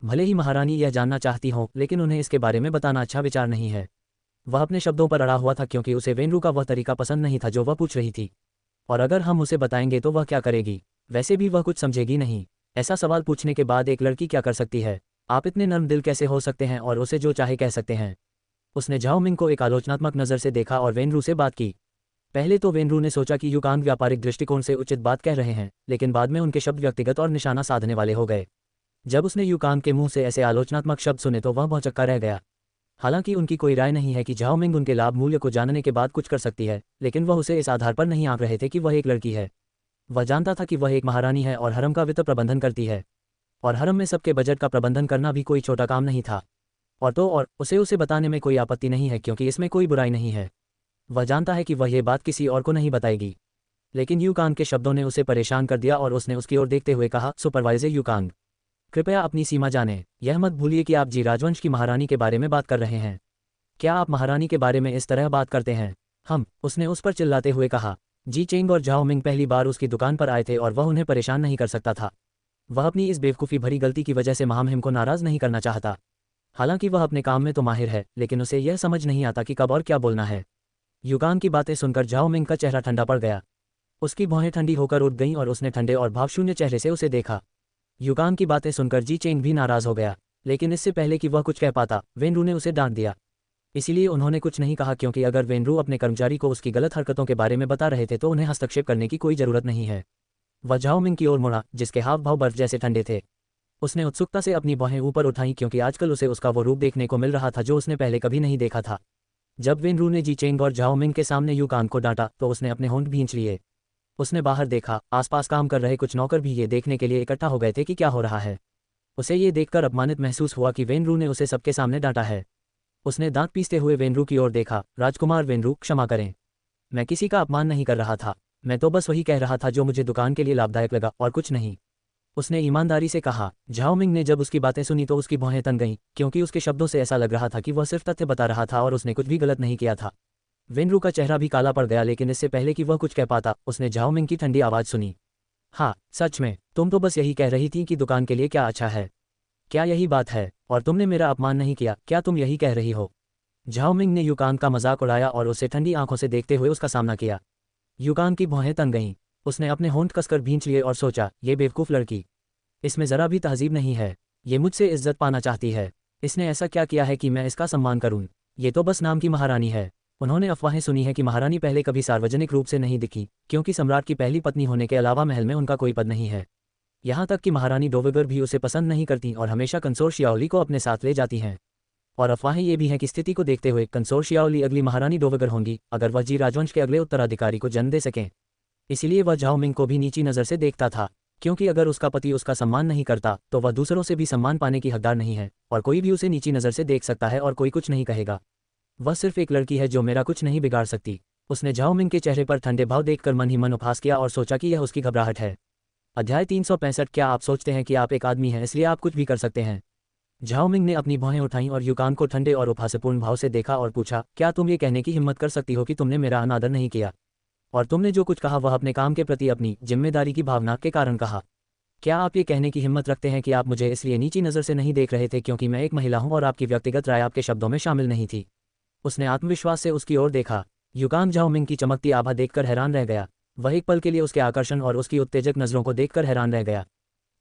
भले ही महारानी यह जानना चाहती हो, लेकिन उन्हें इसके बारे में बताना अच्छा विचार नहीं है। वह अपने शब्दों पर अड़ा हुआ था क्योंकि उसे वेनरू का वह तरीका पसंद नहीं था जो वह पूछ रही थी। और अगर हम उसे बताएंगे तो वह क्या करेगी? वैसे भी वह कुछ समझेगी नहीं। ऐसा सवाल पूछने के बाद एक लड़की क्या कर सकती है? आप इतने नर्म दिल कैसे हो सकते हैं और उसे जो चाहे कह सकते हैं? उसने झाओ मिंग को एक आलोचनात्मक नज़र से देखा और वेनरू से बात की। पहले तो वेनरू ने सोचा कि युकांग व्यापारिक दृष्टिकोण से उचित बात कह रहे हैं, लेकिन बाद में उनके शब्द व्यक्तिगत और निशाना साधने वाले हो गए। जब उसने युकांग के मुंह से ऐसे आलोचनात्मक शब्द सुने तो वह भौचक्का रह गया। हालांकि उनकी कोई राय नहीं है कि झाओ मिंग उनके लाभ मूल्य को जानने के बाद कुछ कर सकती है, लेकिन वह उसे इस आधार पर नहीं आंक रहे थे कि वह एक लड़की है। वह जानता था कि वह एक महारानी है और हरम का वित्त प्रबंधन करती है, और हरम में सबके बजट का प्रबंधन करना भी कोई छोटा काम नहीं था। और उसे बताने में कोई आपत्ति नहीं है क्योंकि इसमें कोई बुराई नहीं है। वह जानता है कि वह ये बात किसी और को नहीं बताएगी। लेकिन युकांग के शब्दों ने उसे परेशान कर दिया और उसने उसकी ओर देखते हुए कहा, सुपरवाइजर युकांग, कृपया अपनी सीमा जानें। यह मत भूलिए कि आप जी राजवंश की महारानी के बारे में बात कर रहे हैं। क्या आप महारानी के बारे में इस तरह बात करते हैं? उसने उस पर चिल्लाते हुए कहा। जी चेंग और झाओ मिंग पहली बार उसकी दुकान पर आए थे और वह उन्हें परेशान नहीं कर सकता था। वह अपनी इस बेवकूफ़ी भरी गलती की वजह से महामहिम को नाराज़ नहीं करना चाहता। हालांकि वह अपने काम में तो माहिर है, लेकिन उसे यह समझ नहीं आता कि कब और क्या बोलना है। युकांग की बातें सुनकर झाओ मिंग का चेहरा ठंडा पड़ गया। उसकी भौहें ठंडी होकर उठ गईं और उसने ठंडे और भावशून्य चेहरे से उसे देखा। युकांग की बातें सुनकर जी चेंग भी नाराज़ हो गया, लेकिन इससे पहले कि वह कुछ कह पाता, वेनरू ने उसे डांट दिया। इसीलिए उन्होंने कुछ नहीं कहा क्योंकि अगर वेनरू अपने कर्मचारी को उसकी गलत हरकतों के बारे में बता रहे थे तो उन्हें हस्तक्षेप करने की कोई ज़रूरत नहीं है। वह झाओ मिंग की ओर मुड़ा, जिसके हाव भाव बर्फ जैसे ठंडे थे। उसने उत्सुकता से अपनी भौहें ऊपर उठाईं क्योंकि आजकल उसे उसका वो रूप देखने को मिल रहा था जो उसने पहले कभी नहीं देखा था। जब वेनरू ने जी चेंग और झाओ मिंग के सामने युकांग को डांटा तो उसने अपने होंठ भींच लिए। उसने बाहर देखा, आसपास काम कर रहे कुछ नौकर भी ये देखने के लिए इकट्ठा हो गए थे कि क्या हो रहा है। उसे ये देखकर अपमानित महसूस हुआ कि वेनरू ने उसे सबके सामने डांटा है। उसने दांत पीसते हुए वेनरू की ओर देखा। राजकुमार वेनरू, क्षमा करें, मैं किसी का अपमान नहीं कर रहा था। मैं तो बस वही कह रहा था जो मुझे दुकान के लिए लाभदायक लगा और कुछ नहीं, उसने ईमानदारी से कहा। झाओ मिंग ने जब उसकी बातें सुनी तो उसकी भौहें तन गईं क्योंकि उसके शब्दों से ऐसा लग रहा था कि वह सिर्फ तथ्य बता रहा था और उसने कुछ भी गलत नहीं किया था। वेनरू का चेहरा भी काला पड़ गया, लेकिन इससे पहले कि वह कुछ कह पाता उसने झाओ मिंग की ठंडी आवाज़ सुनी। हाँ, सच में, तुम तो बस यही कह रही थी कि दुकान के लिए क्या अच्छा है। क्या यही बात है? और तुमने मेरा अपमान नहीं किया, क्या तुम यही कह रही हो? झाओ मिंग ने युकांग का मजाक उड़ाया और उसे ठंडी आंखों से देखते हुए उसका सामना किया। युकांग की भौहें तन गईं। उसने अपने होंठ कसकर भींच लिए और सोचा, ये बेवकूफ़ लड़की, इसमें ज़रा भी तहजीब नहीं है। ये मुझसे इज्जत पाना चाहती है। इसने ऐसा क्या किया है कि मैं इसका सम्मान करूं? ये तो बस नाम की महारानी है। उन्होंने अफवाहें सुनी है कि महारानी पहले कभी सार्वजनिक रूप से नहीं दिखी क्योंकि सम्राट की पहली पत्नी होने के अलावा महल में उनका कोई पद नहीं है। यहाँ तक कि महारानी डोवेगर भी उसे पसंद नहीं करती और हमेशा कंसोर शियाओली को अपने साथ ले जाती हैं। और अफवाहें ये भी हैं कि स्थिति को देखते हुए कंसोर शियाओली अगली महारानी डोवेगर होंगी अगर वह जी राजवंश के अगले उत्तराधिकारी को जन्म दे सकें। इसीलिए वह झाओ मिंग को भी नीची नज़र से देखता था, क्योंकि अगर उसका पति उसका सम्मान नहीं करता तो वह दूसरों से भी सम्मान पाने की हकदार नहीं है और कोई भी उसे नीची नज़र से देख सकता है और कोई कुछ नहीं कहेगा। वह सिर्फ एक लड़की है जो मेरा कुछ नहीं बिगाड़ सकती। उसने झाओ मिंग के चेहरे पर ठंडे भाव देखकर मन ही मन उपहास किया और सोचा कि यह उसकी घबराहट है। अध्याय 365। क्या आप सोचते हैं कि आप एक आदमी हैं इसलिए आप कुछ भी कर सकते हैं? झाओ मिंग ने अपनी भौहें उठाईं और युकांग को ठंडे और उपहासपूर्ण भाव से देखा और पूछा, क्या तुम ये कहने की हिम्मत कर सकती हो कि तुमने मेरा अनादर नहीं किया और तुमने जो कुछ कहा वह अपने काम के प्रति अपनी जिम्मेदारी की भावना के कारण कहा? क्या आप ये कहने की हिम्मत रखते हैं कि आप मुझे इसलिए नीची नज़र से नहीं देख रहे थे क्योंकि मैं एक महिला हूं और आपकी व्यक्तिगत राय आपके शब्दों में शामिल नहीं थी? उसने आत्मविश्वास से उसकी ओर देखा। युकांग झाओ मिंग की चमकती आभा देखकर हैरान रह गया। वह एक पल के लिए उसके आकर्षण और उसकी उत्तेजक नज़रों को देखकर हैरान रह गया।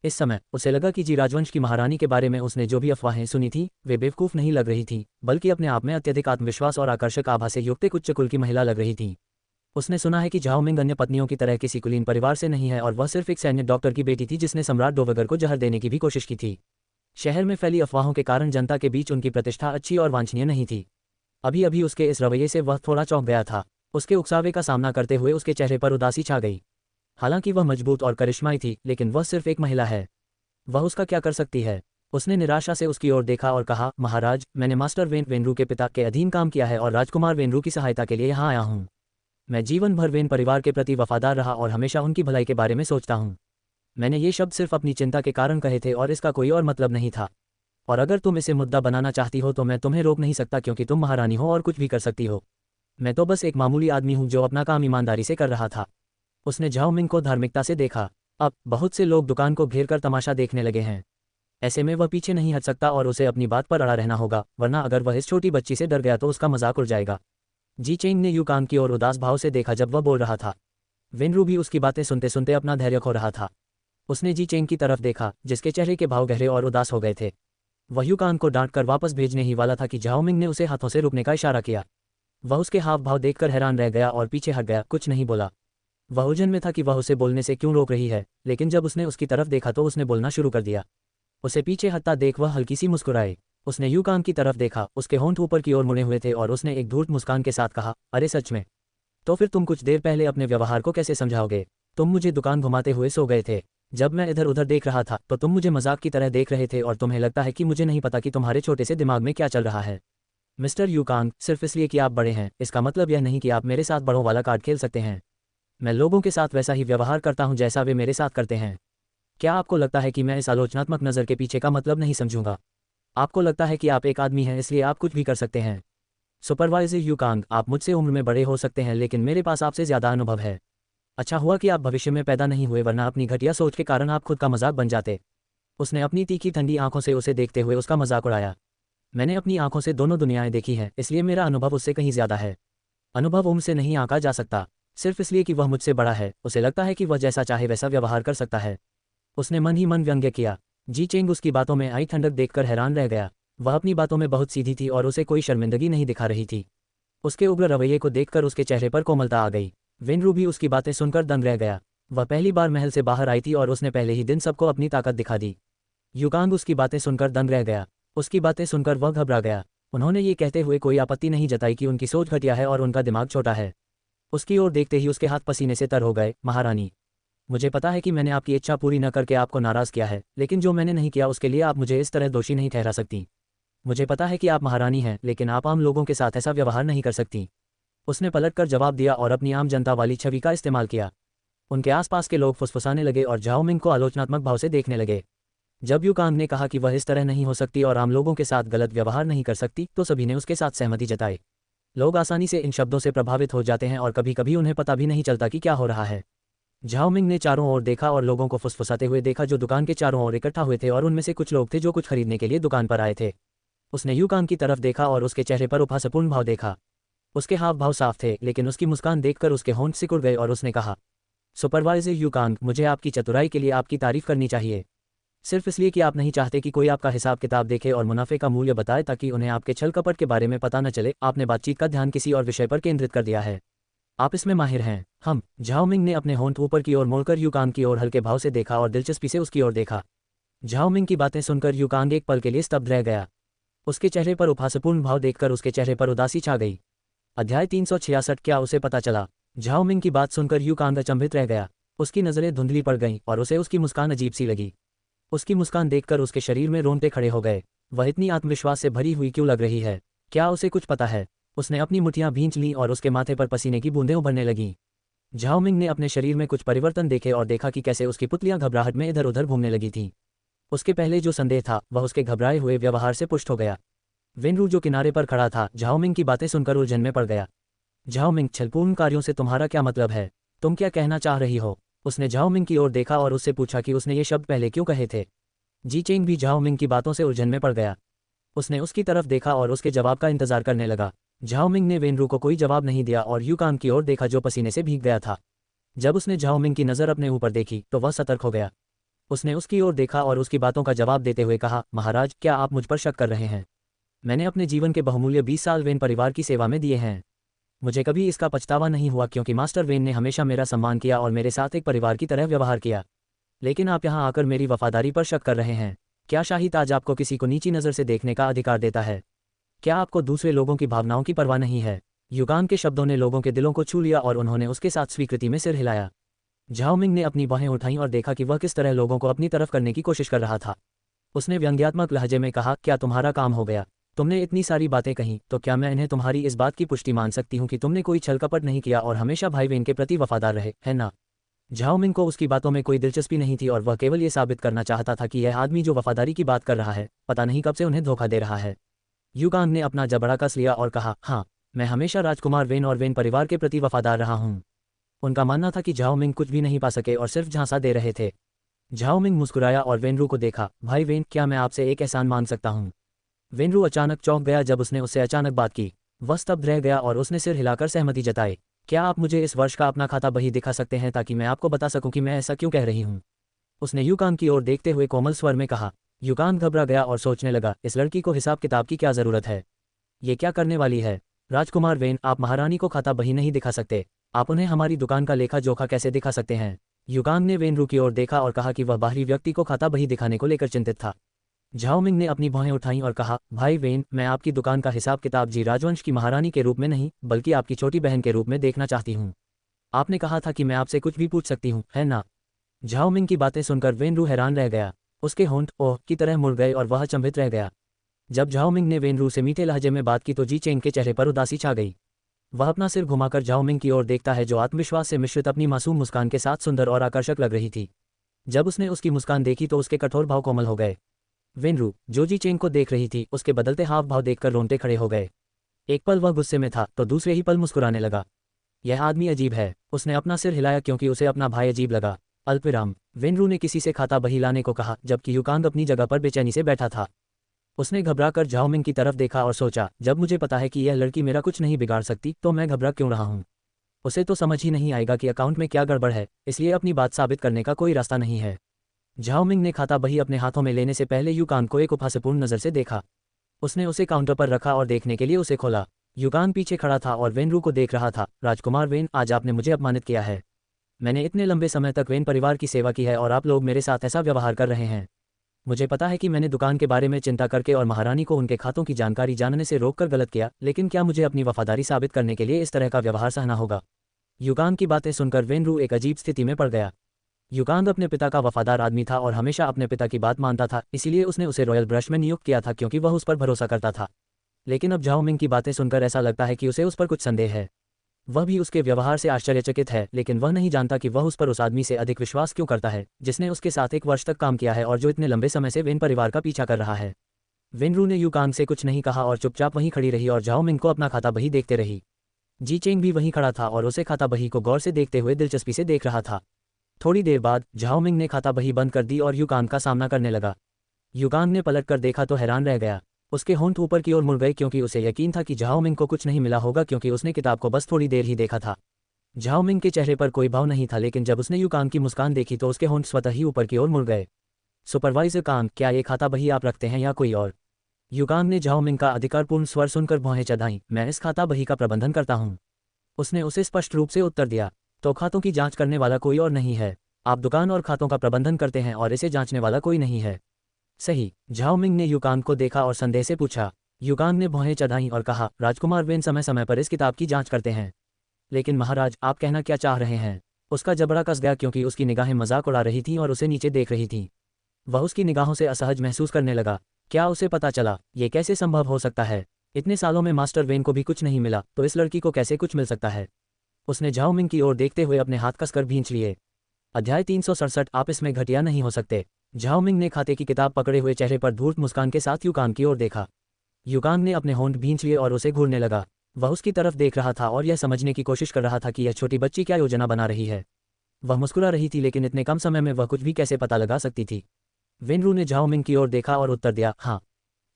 इस समय उसे लगा कि जी राजवंश की महारानी के बारे में उसने जो भी अफवाहें सुनी थी वे बेवकूफ़ नहीं लग रही थी, बल्कि अपने आप में अत्यधिक आत्मविश्वास और आकर्षक आभा से युक्त एक उच्च कुल की महिला लग रही थी। उसने सुना है कि झाओ मिंग अन्य पत्नियों की तरह किसी कुलीन परिवार से नहीं है और वह सिर्फ एक सैन्य डॉक्टर की बेटी थी जिसने सम्राट डोवागर को जहर देने की भी कोशिश की थी। शहर में फैली अफवाहों के कारण जनता के बीच उनकी प्रतिष्ठा अच्छी और वांछनीय नहीं थी। अभी अभी उसके इस रवैये से वह थोड़ा चौंक गया था। उसके उकसावे का सामना करते हुए उसके चेहरे पर उदासी छा गई। हालांकि वह मजबूत और करिश्माई थी, लेकिन वह सिर्फ एक महिला है। वह उसका क्या कर सकती है? उसने निराशा से उसकी ओर देखा और कहा, महाराज, मैंने मास्टर वेन वेनरू के पिता के अधीन काम किया है और राजकुमार वेनरू की सहायता के लिए यहाँ आया हूँ। मैं जीवन भर वेन परिवार के प्रति वफादार रहा और हमेशा उनकी भलाई के बारे में सोचता हूँ। मैंने ये शब्द सिर्फ अपनी चिंता के कारण कहे थे और इसका कोई और मतलब नहीं था। और अगर तुम इसे मुद्दा बनाना चाहती हो तो मैं तुम्हें रोक नहीं सकता क्योंकि तुम महारानी हो और कुछ भी कर सकती हो। मैं तो बस एक मामूली आदमी हूँ जो अपना काम ईमानदारी से कर रहा था। उसने झाओ मिंग को धार्मिकता से देखा। अब बहुत से लोग दुकान को घेर कर तमाशा देखने लगे हैं। ऐसे में वह पीछे नहीं हट सकता और उसे अपनी बात पर अड़ा रहना होगा, वरना अगर वह इस छोटी बच्ची से डर गया तो उसका मजाक उड़ जाएगा। जी चेंग ने यूकांग की ओर उदास भाव से देखा जब वह बोल रहा था। वेनरू भी उसकी बातें सुनते सुनते अपना धैर्य खो रहा था। उसने जी चेंग की तरफ देखा, जिसके चेहरे के भाव गहरे और उदास हो गए थे। वह यूकांग को डांट कर वापस भेजने ही वाला था कि झाओ मिंग ने उसे हाथों से रुकने का इशारा किया। वह उसके हाव भाव देखकर हैरान रह गया और पीछे हट गया, कुछ नहीं बोला। वह उलझन में था कि वह उसे बोलने से क्यों रोक रही है, लेकिन जब उसने उसकी तरफ देखा तो उसने बोलना शुरू कर दिया। उसे पीछे हटता देख वह हल्की सी मुस्कुराए। उसने यूकांग की तरफ देखा, उसके होंठ ऊपर की ओर मुड़े हुए थे और उसने एक धूर्त मुस्कान के साथ कहा, अरे सच में? तो फिर तुम कुछ देर पहले अपने व्यवहार को कैसे समझाओगे? तुम मुझे दुकान घुमाते हुए सो गए थे। जब मैं इधर उधर देख रहा था तो तुम मुझे मजाक की तरह देख रहे थे और तुम्हें लगता है कि मुझे नहीं पता कि तुम्हारे छोटे से दिमाग में क्या चल रहा है। मिस्टर यूकांग, सिर्फ इसलिए कि आप बड़े हैं इसका मतलब यह नहीं कि आप मेरे साथ बड़ों वाला कार्ड खेल सकते हैं। मैं लोगों के साथ वैसा ही व्यवहार करता हूं जैसा वे मेरे साथ करते हैं। क्या आपको लगता है कि मैं इस आलोचनात्मक नज़र के पीछे का मतलब नहीं समझूंगा? आपको लगता है कि आप एक आदमी हैं इसलिए आप कुछ भी कर सकते हैं? सुपरवाइजर यूकांग, आप मुझसे उम्र में बड़े हो सकते हैं लेकिन मेरे पास आपसे ज़्यादा अनुभव है। अच्छा हुआ कि आप भविष्य में पैदा नहीं हुए, वरना अपनी घटिया सोच के कारण आप खुद का मजाक बन जाते। उसने अपनी तीखी ठंडी आंखों से उसे देखते हुए उसका मजाक उड़ाया। मैंने अपनी आंखों से दोनों दुनियाएं देखी हैं, इसलिए मेरा अनुभव उससे कहीं ज़्यादा है। अनुभव उम्र से नहीं आंका जा सकता। सिर्फ इसलिए कि वह मुझसे बड़ा है, उसे लगता है कि वह जैसा चाहे वैसा व्यवहार कर सकता है। उसने मन ही मन व्यंग्य किया। जी चेंग उसकी बातों में आई ठंडक देखकर हैरान रह गया। वह अपनी बातों में बहुत सीधी थी और उसे कोई शर्मिंदगी नहीं दिखा रही थी। उसके उग्र रवैये को देखकर उसके चेहरे पर कोमलता आ गई। वेनरू भी उसकी बातें सुनकर दंग रह गया। वह पहली बार महल से बाहर आई थी और उसने पहले ही दिन सबको अपनी ताकत दिखा दी। यूकांग उसकी बातें सुनकर दंग रह गया। उसकी बातें सुनकर वह घबरा गया। उन्होंने ये कहते हुए कोई आपत्ति नहीं जताई कि उनकी सोच घटिया है और उनका दिमाग छोटा है। उसकी ओर देखते ही उसके हाथ पसीने से तर हो गए। महारानी, मुझे पता है कि मैंने आपकी इच्छा पूरी न करके आपको नाराज़ किया है, लेकिन जो मैंने नहीं किया उसके लिए आप मुझे इस तरह दोषी नहीं ठहरा सकती। मुझे पता है कि आप महारानी हैं, लेकिन आप आम लोगों के साथ ऐसा व्यवहार नहीं कर सकती। उसने पलटकर जवाब दिया और अपनी आम जनता वाली छवि का इस्तेमाल किया। उनके आसपास के लोग फुसफुसाने लगे और झाओ मिंग को आलोचनात्मक भाव से देखने लगे। जब यूकांग ने कहा कि वह इस तरह नहीं हो सकती और आम लोगों के साथ गलत व्यवहार नहीं कर सकती, तो सभी ने उसके साथ सहमति जताई। लोग आसानी से इन शब्दों से प्रभावित हो जाते हैं और कभी कभी उन्हें पता भी नहीं चलता कि क्या हो रहा है। झाओ मिंग ने चारों ओर देखा और लोगों को फुसफुसाते हुए देखा जो दुकान के चारों ओर इकट्ठा हुए थे और उनमें से कुछ लोग थे जो कुछ खरीदने के लिए दुकान पर आए थे। उसने यूकांग की तरफ देखा और उसके चेहरे पर उपहासपूर्ण भाव देखा। उसके हाव भाव साफ थे, लेकिन उसकी मुस्कान देखकर उसके होंठ सिकुड़ गए और उसने कहा, सुपरवाइजर यूकांग, मुझे आपकी चतुराई के लिए आपकी तारीफ करनी चाहिए। सिर्फ इसलिए कि आप नहीं चाहते कि कोई आपका हिसाब किताब देखे और मुनाफे का मूल्य बताए ताकि उन्हें आपके छल कपट के बारे में पता न चले, आपने बातचीत का ध्यान किसी और विषय पर केंद्रित कर दिया है। आप इसमें माहिर हैं। हम झाओ मिंग ने अपने होंठ ऊपर की ओर मोड़कर यूकांग की ओर हल्के भाव से देखा और दिलचस्पी से उसकी ओर देखा। झाओ मिंग की बातें सुनकर यूकांग एक पल के लिए स्तब्ध रह गया। उसके चेहरे पर उपहासपूर्ण भाव देखकर उसके चेहरे पर उदासी छा गई। अध्याय 366। क्या उसे पता चला? झाओ मिंग की बात सुनकर यूकांग अचंभित रह गया। उसकी नज़रें धुंधली पड़ गईं और उसे उसकी मुस्कान अजीब सी लगी। उसकी मुस्कान देखकर उसके शरीर में रोंगटे खड़े हो गए। वह इतनी आत्मविश्वास से भरी हुई क्यों लग रही है? क्या उसे कुछ पता है? उसने अपनी मुठ्ठियां भींच लीं और उसके माथे पर पसीने की बूंदें उभरने लगीं। झाओ मिंग ने अपने शरीर में कुछ परिवर्तन देखे और देखा कि कैसे उसकी पुतलियां घबराहट में इधर उधर घूमने लगी थीं। उसके पहले जो संदेह था वह उसके घबराए हुए व्यवहार से पुष्ट हो गया। वेनरू जो किनारे पर खड़ा था, झाओ मिंग की बातें सुनकर उलझन में पड़ गया। झाओ मिंग, छलपूर्ण कार्यों से तुम्हारा क्या मतलब है? तुम क्या कहना चाह रही हो? उसने झाओ मिंग की ओर देखा और उससे पूछा कि उसने ये शब्द पहले क्यों कहे थे। जी चेंग भी झाओ मिंग की बातों से उलझन में पड़ गया। उसने उसकी तरफ देखा और उसके जवाब का इंतजार करने लगा। झाओ मिंग ने वेनरू को कोई जवाब नहीं दिया और यूकांग की ओर देखा जो पसीने से भीग गया था। जब उसने झाओ मिंग की नज़र अपने ऊपर देखी तो वह सतर्क हो गया। उसने उसकी ओर देखा और उसकी बातों का जवाब देते हुए कहा, महाराज, क्या आप मुझ पर शक कर रहे हैं? मैंने अपने जीवन के बहुमूल्य 20 साल वेन परिवार की सेवा में दिए हैं। मुझे कभी इसका पछतावा नहीं हुआ क्योंकि मास्टर वेन ने हमेशा मेरा सम्मान किया और मेरे साथ एक परिवार की तरह व्यवहार किया। लेकिन आप यहाँ आकर मेरी वफादारी पर शक कर रहे हैं। क्या शाही ताज आपको किसी को नीची नज़र से देखने का अधिकार देता है? क्या आपको दूसरे लोगों की भावनाओं की परवाह नहीं है? युगान के शब्दों ने लोगों के दिलों को छू लिया और उन्होंने उसके साथ स्वीकृति में सिर हिलाया। झाओमिंग ने अपनी बाहें उठाईं और देखा कि वह किस तरह लोगों को अपनी तरफ करने की कोशिश कर रहा था। उसने व्यंग्यात्मक लहजे में कहा, क्या तुम्हारा काम हो गया? तुमने इतनी सारी बातें कहीं, तो क्या मैं इन्हें तुम्हारी इस बात की पुष्टि मान सकती हूँ कि तुमने कोई छल कपट नहीं किया और हमेशा भाई वेन के प्रति वफादार रहे, है ना? झाओमिंग को उसकी बातों में कोई दिलचस्पी नहीं थी और वह केवल ये साबित करना चाहता था कि यह आदमी जो वफादारी की बात कर रहा है, पता नहीं कब से उन्हें धोखा दे रहा है। युगान ने अपना जबड़ा कस लिया और कहा, हाँ, मैं हमेशा राजकुमार वेन और वेन परिवार के प्रति वफादार रहा हूँ। उनका मानना था कि झाओमिंग कुछ भी नहीं पा सके और सिर्फ झांसा दे रहे थे। झाओमिंग मुस्कुराया और वेनरू को देखा। भाई वेन, क्या मैं आपसे एक एहसान मांग सकता हूँ? वेनरू अचानक चौंक गया जब उसने उससे अचानक बात की। वह स्तब्ध रह गया और उसने सिर हिलाकर सहमति जताई। क्या आप मुझे इस वर्ष का अपना खाता बही दिखा सकते हैं ताकि मैं आपको बता सकूं कि मैं ऐसा क्यों कह रही हूं? उसने युकान की ओर देखते हुए कोमल स्वर में कहा। युकान घबरा गया और सोचने लगा, इस लड़की को हिसाब किताब की क्या जरूरत है? ये क्या करने वाली है? राजकुमार वेन, आप महारानी को खाता बही नहीं दिखा सकते। आप उन्हें हमारी दुकान का लेखा जोखा कैसे दिखा सकते हैं? युकान ने वेनरू की ओर देखा और कहा कि वह बाहरी व्यक्ति को खाता बही दिखाने को लेकर चिंतित था। झाओमिंग ने अपनी भौहें उठाईं और कहा, भाई वेन, मैं आपकी दुकान का हिसाब किताब जी राजवंश की महारानी के रूप में नहीं, बल्कि आपकी छोटी बहन के रूप में देखना चाहती हूँ। आपने कहा था कि मैं आपसे कुछ भी पूछ सकती हूँ, है ना? झाओमिंग की बातें सुनकर वेनरू हैरान रह गया। उसके होंठ ओह की तरह मुड़ गए और वह अचंभित रह गया। जब झाओमिंग ने वेनरू से मीठे लहजे में बात की तो जी चेंग के चेहरे पर उदासी छा गई। वह अपना सिर घुमाकर झाओमिंग की ओर देखता है जो आत्मविश्वास से मिश्रित अपनी मासूम मुस्कान के साथ सुंदर और आकर्षक लग रही थी। जब उसने उसकी मुस्कान देखी तो उसके कठोर भाव कोमल हो गए। वेनरू, जो जी चेंग को देख रही थी, उसके बदलते हाव भाव देखकर रोंगटे खड़े हो गए। एक पल वह गुस्से में था तो दूसरे ही पल मुस्कुराने लगा। यह आदमी अजीब है। उसने अपना सिर हिलाया क्योंकि उसे अपना भाई अजीब लगा। अल्पविराम। वेनरू ने किसी से खाता बही लाने को कहा जबकि युकांग अपनी जगह पर बेचैनी से बैठा था। उसने घबराकर झाओमिंग की तरफ देखा और सोचा, जब मुझे पता है कि यह लड़की मेरा कुछ नहीं बिगाड़ सकती तो मैं घबरा क्यों रहा हूँ? उसे तो समझ ही नहीं आएगा कि अकाउंट में क्या गड़बड़ है, इसलिए अपनी बात साबित करने का कोई रास्ता नहीं है। झाओमिंग ने खाता बही अपने हाथों में लेने से पहले युकान को एक उपहासपूर्ण नज़र से देखा। उसने उसे काउंटर पर रखा और देखने के लिए उसे खोला। युकान पीछे खड़ा था और वेनरू को देख रहा था। राजकुमार वेन, आज आपने मुझे अपमानित किया है। मैंने इतने लंबे समय तक वेन परिवार की सेवा की है और आप लोग मेरे साथ ऐसा व्यवहार कर रहे हैं। मुझे पता है कि मैंने दुकान के बारे में चिंता करके और महारानी को उनके खातों की जानकारी जानने से रोककर गलत किया, लेकिन क्या मुझे अपनी वफादारी साबित करने के लिए इस तरह का व्यवहार सहना होगा? युकान की बातें सुनकर वेनरू एक अजीब स्थिति में पड़ गया। युकांग अपने पिता का वफादार आदमी था और हमेशा अपने पिता की बात मानता था, इसीलिए उसने उसे रॉयल ब्रश में नियुक्त किया था क्योंकि वह उस पर भरोसा करता था। लेकिन अब झाओमिंग की बातें सुनकर ऐसा लगता है कि उसे उस पर कुछ संदेह है। वह भी उसके व्यवहार से आश्चर्यचकित है, लेकिन वह नहीं जानता कि वह उस पर उस आदमी से अधिक विश्वास क्यों करता है जिसने उसके साथ 1 वर्ष तक काम किया है और जो इतने लंबे समय से वेन परिवार का पीछा कर रहा है। वेनरू ने युकांग से कुछ नहीं कहा और चुपचाप वहीं खड़ी रही और झाओमिंग को अपना खाता बही देखते रही। जी चेंग भी वहीं खड़ा था और उसे खाता बही को गौर से देखते हुए दिलचस्पी से देख रहा था। थोड़ी देर बाद झाओमिंग ने खाता बही बंद कर दी और युकांग का सामना करने लगा। युकांग ने पलटकर देखा तो हैरान रह गया। उसके होंठ ऊपर की ओर मुड़ गए क्योंकि उसे यकीन था कि झाओमिंग को कुछ नहीं मिला होगा क्योंकि उसने किताब को बस थोड़ी देर ही देखा था। झाओमिंग के चेहरे पर कोई भाव नहीं था, लेकिन जब उसने युकांग की मुस्कान देखी तो उसके होंठ स्वतः ही ऊपर की ओर मुड़ गए। सुपरवाइजर कांग, क्या ये खाता बही आप रखते हैं या कोई और? युकांग ने झाओमिंग का अधिकारपूर्ण स्वर सुनकर भौहें चढ़ाईं। मैं इस खाता बही का प्रबंधन करता हूँ। उसने उसे स्पष्ट रूप से उत्तर दिया। तो खातों की जांच करने वाला कोई और नहीं है। आप दुकान और खातों का प्रबंधन करते हैं और इसे जांचने वाला कोई नहीं है, सही? झाओमिंग ने युकांग को देखा और संदेह से पूछा। युकांग ने भौहें चढ़ाईं और कहा, राजकुमार वेन समय समय पर इस किताब की जांच करते हैं। लेकिन महाराज, आप कहना क्या चाह रहे हैं? उसका जबड़ा कस गया क्योंकि उसकी निगाहें मजाक उड़ा रही थीं और उसे नीचे देख रही थीं। वह उसकी निगाहों से असहज महसूस करने लगा। क्या उसे पता चला? ये कैसे संभव हो सकता है? इतने सालों में मास्टर वेन को भी कुछ नहीं मिला तो इस लड़की को कैसे कुछ मिल सकता है? उसने झाओमिंग की ओर देखते हुए अपने हाथ कसकर भींच लिए। अध्याय 367। आप इसमें घटिया नहीं हो सकते। झाओमिंग ने खाते की किताब पकड़े हुए चेहरे पर धूर्त मुस्कान के साथ युकांग की ओर देखा। युकांग ने अपने होंठ भींच लिए और उसे घूरने लगा। वह उसकी तरफ देख रहा था और यह समझने की कोशिश कर रहा था कि यह छोटी बच्ची क्या योजना बना रही है। वह मुस्कुरा रही थी, लेकिन इतने कम समय में वह कुछ भी कैसे पता लगा सकती थी? वेनरू ने झाओमिंग की ओर देखा और उत्तर दिया, हाँ।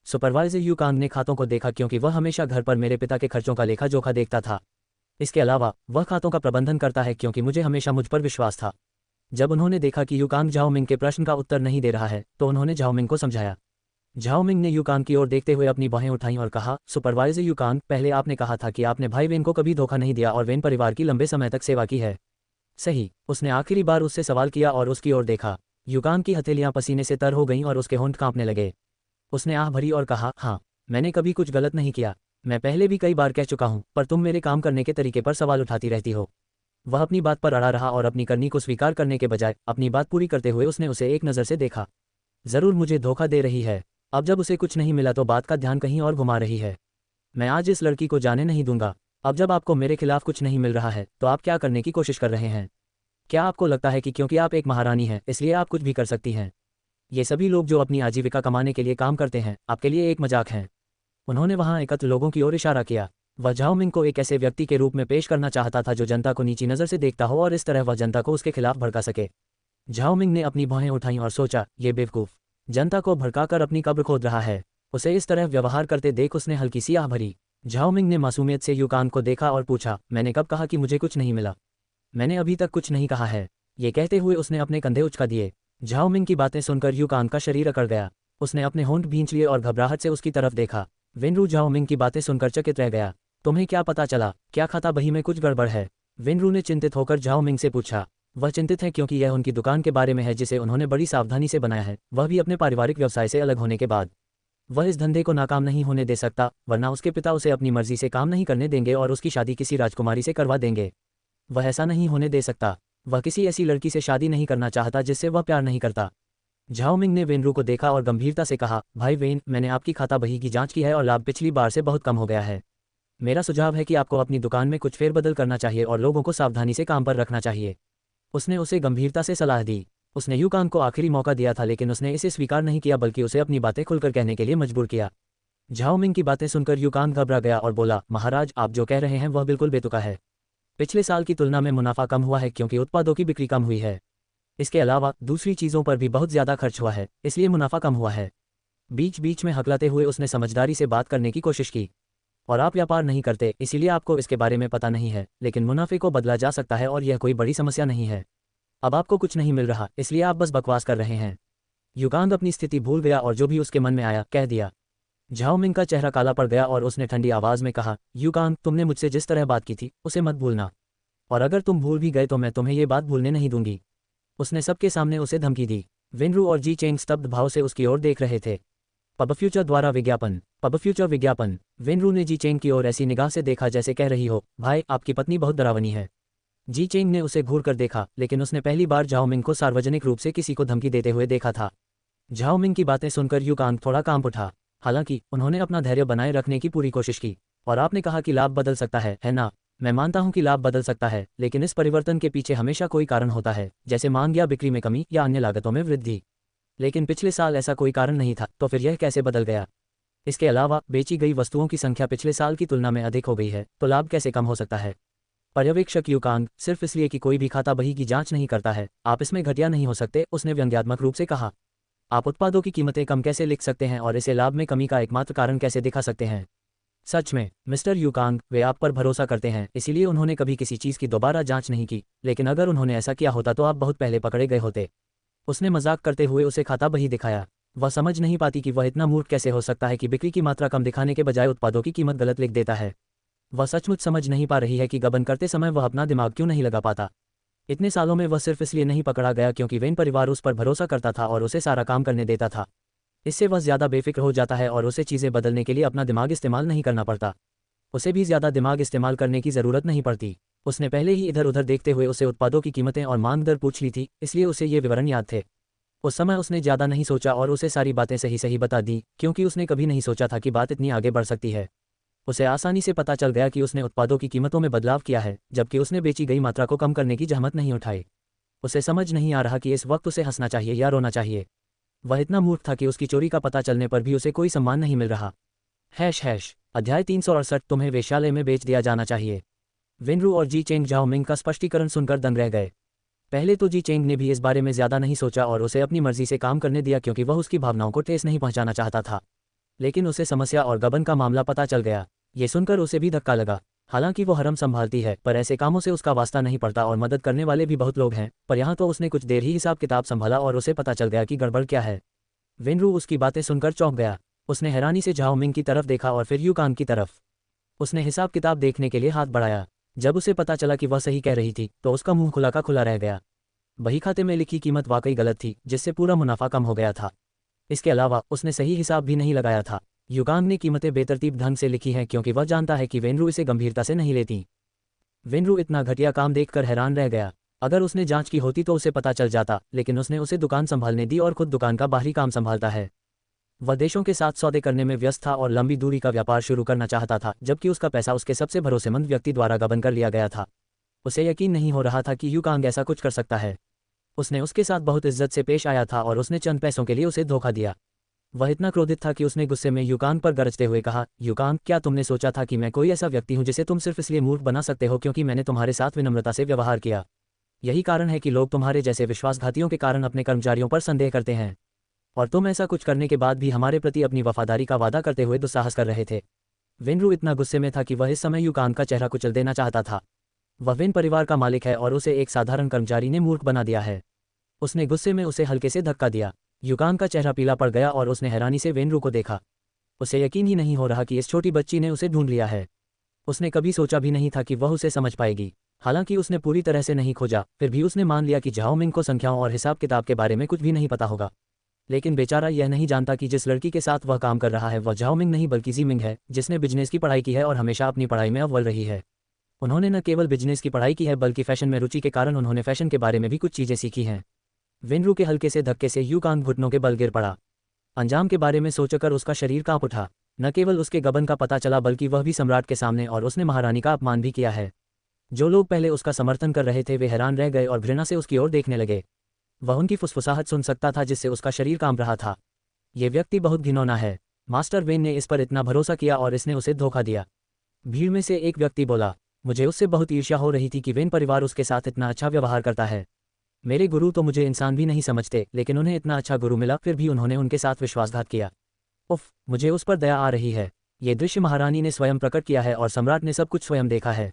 सुपरवाइजर युकांग ने खातों को देखा क्योंकि वह हमेशा घर पर मेरे पिता के खर्चों का लेखा जोखा देखता था। इसके अलावा वह खातों का प्रबंधन करता है क्योंकि मुझे हमेशा मुझ पर विश्वास था। जब उन्होंने देखा कि युकांग झाओमिंग के प्रश्न का उत्तर नहीं दे रहा है तो उन्होंने झाओमिंग को समझाया। झाओ मिंग ने युकान की ओर देखते हुए अपनी बाहें उठाईं और कहा, सुपरवाइजर युकान, पहले आपने कहा था कि आपने भाई वेन को कभी धोखा नहीं दिया और वेन परिवार की लंबे समय तक सेवा की है। सही। उसने आखिरी बार उससे सवाल किया और उसकी ओर देखा। युकान की हथेलियां पसीने से तर हो गईं और उसके होंठ कांपने लगे। उसने आह भरी और कहा, हाँ, मैंने कभी कुछ गलत नहीं किया। मैं पहले भी कई बार कह चुका हूं, पर तुम मेरे काम करने के तरीके पर सवाल उठाती रहती हो। वह अपनी बात पर अड़ा रहा और अपनी करनी को स्वीकार करने के बजाय अपनी बात पूरी करते हुए उसने उसे एक नज़र से देखा। जरूर मुझे धोखा दे रही है। अब जब उसे कुछ नहीं मिला तो बात का ध्यान कहीं और घुमा रही है। मैं आज इस लड़की को जाने नहीं दूंगा। अब जब आपको मेरे खिलाफ कुछ नहीं मिल रहा है तो आप क्या करने की कोशिश कर रहे हैं? क्या आपको लगता है कि क्योंकि आप एक महारानी हैं इसलिए आप कुछ भी कर सकती हैं? ये सभी लोग जो अपनी आजीविका कमाने के लिए काम करते हैं आपके लिए एक मजाक हैं। उन्होंने वहां एकत्र लोगों की ओर इशारा किया। वह झाओ मिंग को एक ऐसे व्यक्ति के रूप में पेश करना चाहता था जो जनता को नीची नज़र से देखता हो और इस तरह वह जनता को उसके खिलाफ भड़का सके। झाओ मिंग ने अपनी बाहें उठाईं और सोचा, ये बेवकूफ़ जनता को भड़काकर अपनी कब्र खोद रहा है। उसे इस तरह व्यवहार करते देख उसने हल्की सी आह भरी। झाओ मिंग ने मासूमियत से युकान को देखा और पूछा, मैंने कब कहा कि मुझे कुछ नहीं मिला? मैंने अभी तक कुछ नहीं कहा है। ये कहते हुए उसने अपने कंधे उचका दिए। झाओ मिंग की बातें सुनकर युकान का शरीर अकड़ गया। उसने अपने होंठ भींच लिए और घबराहट से उसकी तरफ देखा। वेनरू झाओ मिंग की बातें सुनकर चकित रह गया। तुम्हें क्या पता चला? क्या खाता बही में कुछ गड़बड़ है? वेनरू ने चिंतित होकर झाओ मिंग से पूछा। वह चिंतित है क्योंकि यह उनकी दुकान के बारे में है जिसे उन्होंने बड़ी सावधानी से बनाया है, वह भी अपने पारिवारिक व्यवसाय से अलग होने के बाद। वह इस धंधे को नाकाम नहीं होने दे सकता, वरना उसके पिता उसे अपनी मर्जी से काम नहीं करने देंगे और उसकी शादी किसी राजकुमारी से करवा देंगे। वह ऐसा नहीं होने दे सकता। वह किसी ऐसी लड़की से शादी नहीं करना चाहता जिससे वह प्यार नहीं करता। झाओ मिंग ने वेनरू को देखा और गंभीरता से कहा, भाई वेन, मैंने आपकी खाता बही की जांच की है और लाभ पिछली बार से बहुत कम हो गया है। मेरा सुझाव है कि आपको अपनी दुकान में कुछ फेरबदल करना चाहिए और लोगों को सावधानी से काम पर रखना चाहिए। उसने उसे गंभीरता से सलाह दी। उसने युकान को आखिरी मौका दिया था लेकिन उसने इसे स्वीकार नहीं किया बल्कि उसे अपनी बातें खुलकर कहने के लिए मजबूर किया। झाओ मिंग की बातें सुनकर युकान घबरा गया और बोला, महाराज, आप जो कह रहे हैं वह बिल्कुल बेतुका है। पिछले साल की तुलना में मुनाफा कम हुआ है क्योंकि उत्पादों की बिक्री कम हुई है। इसके अलावा दूसरी चीज़ों पर भी बहुत ज़्यादा खर्च हुआ है, इसलिए मुनाफा कम हुआ है। बीच बीच में हकलाते हुए उसने समझदारी से बात करने की कोशिश की। और आप व्यापार नहीं करते इसीलिए आपको इसके बारे में पता नहीं है, लेकिन मुनाफे को बदला जा सकता है और यह कोई बड़ी समस्या नहीं है। अब आपको कुछ नहीं मिल रहा इसलिए आप बस बकवास कर रहे हैं। युगांग अपनी स्थिति भूल गया और जो भी उसके मन में आया कह दिया। झाओ मिंग का चेहरा काला पड़ गया और उसने ठंडी आवाज में कहा, युगांग, तुमने मुझसे जिस तरह बात की थी उसे मत भूलना, और अगर तुम भूल भी गए तो मैं तुम्हें ये बात भूलने नहीं दूंगी। उसने सबके सामने उसे धमकी दी। वेनरू और जी चेंग स्तब्ध भाव से उसकी ओर देख रहे थे। पब फ्यूचर द्वारा विज्ञापन। पब फ्यूचर विज्ञापन। वेनरू ने जी चेंग की ओर ऐसी निगाह से देखा जैसे कह रही हो, भाई, आपकी पत्नी बहुत डरावनी है। जी चेंग ने उसे घूर कर देखा, लेकिन उसने पहली बार झाओ मिंग को सार्वजनिक रूप से किसी को धमकी देते हुए देखा था। झाओ मिंग की बातें सुनकर युकांग थोड़ा कांप उठा। हालांकि उन्होंने अपना धैर्य बनाए रखने की पूरी कोशिश की। और आपने कहा कि लाभ बदल सकता है ना? मैं मानता हूं कि लाभ बदल सकता है, लेकिन इस परिवर्तन के पीछे हमेशा कोई कारण होता है, जैसे मांग या बिक्री में कमी या अन्य लागतों में वृद्धि। लेकिन पिछले साल ऐसा कोई कारण नहीं था, तो फिर यह कैसे बदल गया? इसके अलावा बेची गई वस्तुओं की संख्या पिछले साल की तुलना में अधिक हो गई है, तो लाभ कैसे कम हो सकता है? पर्यवेक्षक युकांग, सिर्फ इसलिए कि कोई भी खाता बही की जांच नहीं करता है, आप इसमें घटिया नहीं हो सकते, उसने व्यंग्यात्मक रूप से कहा। आप उत्पादों की कीमतें कम कैसे लिख सकते हैं और इसे लाभ में कमी का एकमात्र कारण कैसे दिखा सकते हैं? सच में मिस्टर युकांग, वे आप पर भरोसा करते हैं, इसीलिए उन्होंने कभी किसी चीज़ की दोबारा जांच नहीं की, लेकिन अगर उन्होंने ऐसा किया होता तो आप बहुत पहले पकड़े गए होते। उसने मजाक करते हुए उसे खाता बही दिखाया। वह समझ नहीं पाती कि वह इतना मूर्ख कैसे हो सकता है कि बिक्री की मात्रा कम दिखाने के बजाय उत्पादों की कीमत गलत लिख देता है। वह सचमुच समझ नहीं पा रही है कि गबन करते समय वह अपना दिमाग क्यों नहीं लगा पाता। इतने सालों में वह सिर्फ इसलिए नहीं पकड़ा गया क्योंकि वेन परिवार उस पर भरोसा करता था और उसे सारा काम करने देता था। इससे वह ज़्यादा बेफिक्र हो जाता है और उसे चीज़ें बदलने के लिए अपना दिमाग इस्तेमाल नहीं करना पड़ता। उसे भी ज़्यादा दिमाग इस्तेमाल करने की ज़रूरत नहीं पड़ती। उसने पहले ही इधर उधर देखते हुए उसे उत्पादों की कीमतें और मांग दर पूछ ली थी, इसलिए उसे ये विवरण याद थे। उस समय उसने ज़्यादा नहीं सोचा और उसे सारी बातें सही सही बता दी, क्योंकि उसने कभी नहीं सोचा था कि बात इतनी आगे बढ़ सकती है। उसे आसानी से पता चल गया कि उसने उत्पादों की कीमतों में बदलाव किया है, जबकि उसने बेची गई मात्रा को कम करने की जहमत नहीं उठाई। उसे समझ नहीं आ रहा कि इस वक्त उसे हंसना चाहिए या रोना चाहिए। वह इतना मूर्ख था कि उसकी चोरी का पता चलने पर भी उसे कोई सम्मान नहीं मिल रहा। # अध्याय 368। तुम्हें वेश्यालय में बेच दिया जाना चाहिए। वेनरू और जी चेंग झाओ मिंग का स्पष्टीकरण सुनकर दंग रह गए। पहले तो जी चेंग ने भी इस बारे में ज़्यादा नहीं सोचा और उसे अपनी मर्जी से काम करने दिया क्योंकि वह उसकी भावनाओं को ठेस नहीं पहुंचाना चाहता था। लेकिन उसे समस्या और गबन का मामला पता चल गया। ये सुनकर उसे भी धक्का लगा। हालांकि वो हरम संभालती है, पर ऐसे कामों से उसका वास्ता नहीं पड़ता और मदद करने वाले भी बहुत लोग हैं, पर यहाँ तो उसने कुछ देर ही हिसाब किताब संभाला और उसे पता चल गया कि गड़बड़ क्या है। वेनरू उसकी बातें सुनकर चौंक गया। उसने हैरानी से झाओ मिंग की तरफ देखा और फिर यूकांग की तरफ। उसने हिसाब किताब देखने के लिए हाथ बढ़ाया। जब उसे पता चला कि वह सही कह रही थी तो उसका मुंह खुला का खुला रह गया। बही खाते में लिखी कीमत वाकई गलत थी, जिससे पूरा मुनाफा कम हो गया था। इसके अलावा उसने सही हिसाब भी नहीं लगाया था। यूकांग ने कीमतें बेतरतीब ढंग से लिखी हैं क्योंकि वह जानता है कि वेनरू इसे गंभीरता से नहीं लेती। वेनरू इतना घटिया काम देखकर हैरान रह गया। अगर उसने जांच की होती तो उसे पता चल जाता, लेकिन उसने उसे दुकान संभालने दी और खुद दुकान का बाहरी काम संभालता है। वह देशों के साथ सौदे करने में व्यस्त था और लंबी दूरी का व्यापार शुरू करना चाहता था, जबकि उसका पैसा उसके सबसे भरोसेमंद व्यक्ति द्वारा गबन कर लिया गया था। उसे यकीन नहीं हो रहा था कि यूकांग ऐसा कुछ कर सकता है। उसने उसके साथ बहुत इज्जत से पेश आया था और उसने चंद पैसों के लिए उसे धोखा दिया। वह इतना क्रोधित था कि उसने गुस्से में यूकांग पर गरजते हुए कहा, यूकांग, क्या तुमने सोचा था कि मैं कोई ऐसा व्यक्ति हूं जिसे तुम सिर्फ इसलिए मूर्ख बना सकते हो क्योंकि मैंने तुम्हारे साथ विनम्रता से व्यवहार किया? यही कारण है कि लोग तुम्हारे जैसे विश्वासघातियों के कारण अपने कर्मचारियों पर संदेह करते हैं। और तुम ऐसा कुछ करने के बाद भी हमारे प्रति अपनी वफादारी का वादा करते हुए दुस्साहस कर रहे थे। वेनरू इतना गुस्से में था कि वह इस समय यूकांग का चेहरा कुचल देना चाहता था। वह वेन परिवार का मालिक है और उसे एक साधारण कर्मचारी ने मूर्ख बना दिया है। उसने गुस्से में उसे हल्के से धक्का दिया। यूकांग का चेहरा पीला पड़ गया और उसने हैरानी से वेनरू को देखा। उसे यकीन ही नहीं हो रहा कि इस छोटी बच्ची ने उसे ढूंढ लिया है। उसने कभी सोचा भी नहीं था कि वह उसे समझ पाएगी। हालांकि उसने पूरी तरह से नहीं खोजा, फिर भी उसने मान लिया कि झाओ मिंग को संख्याओं और हिसाब किताब के बारे में कुछ भी नहीं पता होगा। लेकिन बेचारा यह नहीं जानता कि जिस लड़की के साथ वह काम कर रहा है वह झाओ मिंग नहीं बल्कि जी मिंग है, जिसने बिजनेस की पढ़ाई की है और हमेशा अपनी पढ़ाई में अव्वल रही है। उन्होंने न केवल बिजनेस की पढ़ाई की है बल्कि फैशन में रुचि के कारण उन्होंने फैशन के बारे में भी कुछ चीज़ें सीखी हैं। वेनरू के हल्के से धक्के से यूकांग घुटनों के बल गिर पड़ा। अंजाम के बारे में सोचकर उसका शरीर कांप उठा। न केवल उसके गबन का पता चला बल्कि वह भी सम्राट के सामने, और उसने महारानी का अपमान भी किया है। जो लोग पहले उसका समर्थन कर रहे थे वे हैरान रह गए और घृणा से उसकी ओर देखने लगे। वह उनकी फुसफुसाहट सुन सकता था जिससे उसका शरीर कांप रहा था। ये व्यक्ति बहुत घिनौना है। मास्टर वेन ने इस पर इतना भरोसा किया और इसने उसे धोखा दिया। भीड़ में से एक व्यक्ति बोला, मुझे उससे बहुत ईर्ष्या हो रही थी कि वेन परिवार उसके साथ इतना अच्छा व्यवहार करता है। मेरे गुरु तो मुझे इंसान भी नहीं समझते, लेकिन उन्हें इतना अच्छा गुरु मिला फिर भी उन्होंने उनके साथ विश्वासघात किया। उफ, मुझे उस पर दया आ रही है। ये दृश्य महारानी ने स्वयं प्रकट किया है और सम्राट ने सब कुछ स्वयं देखा है।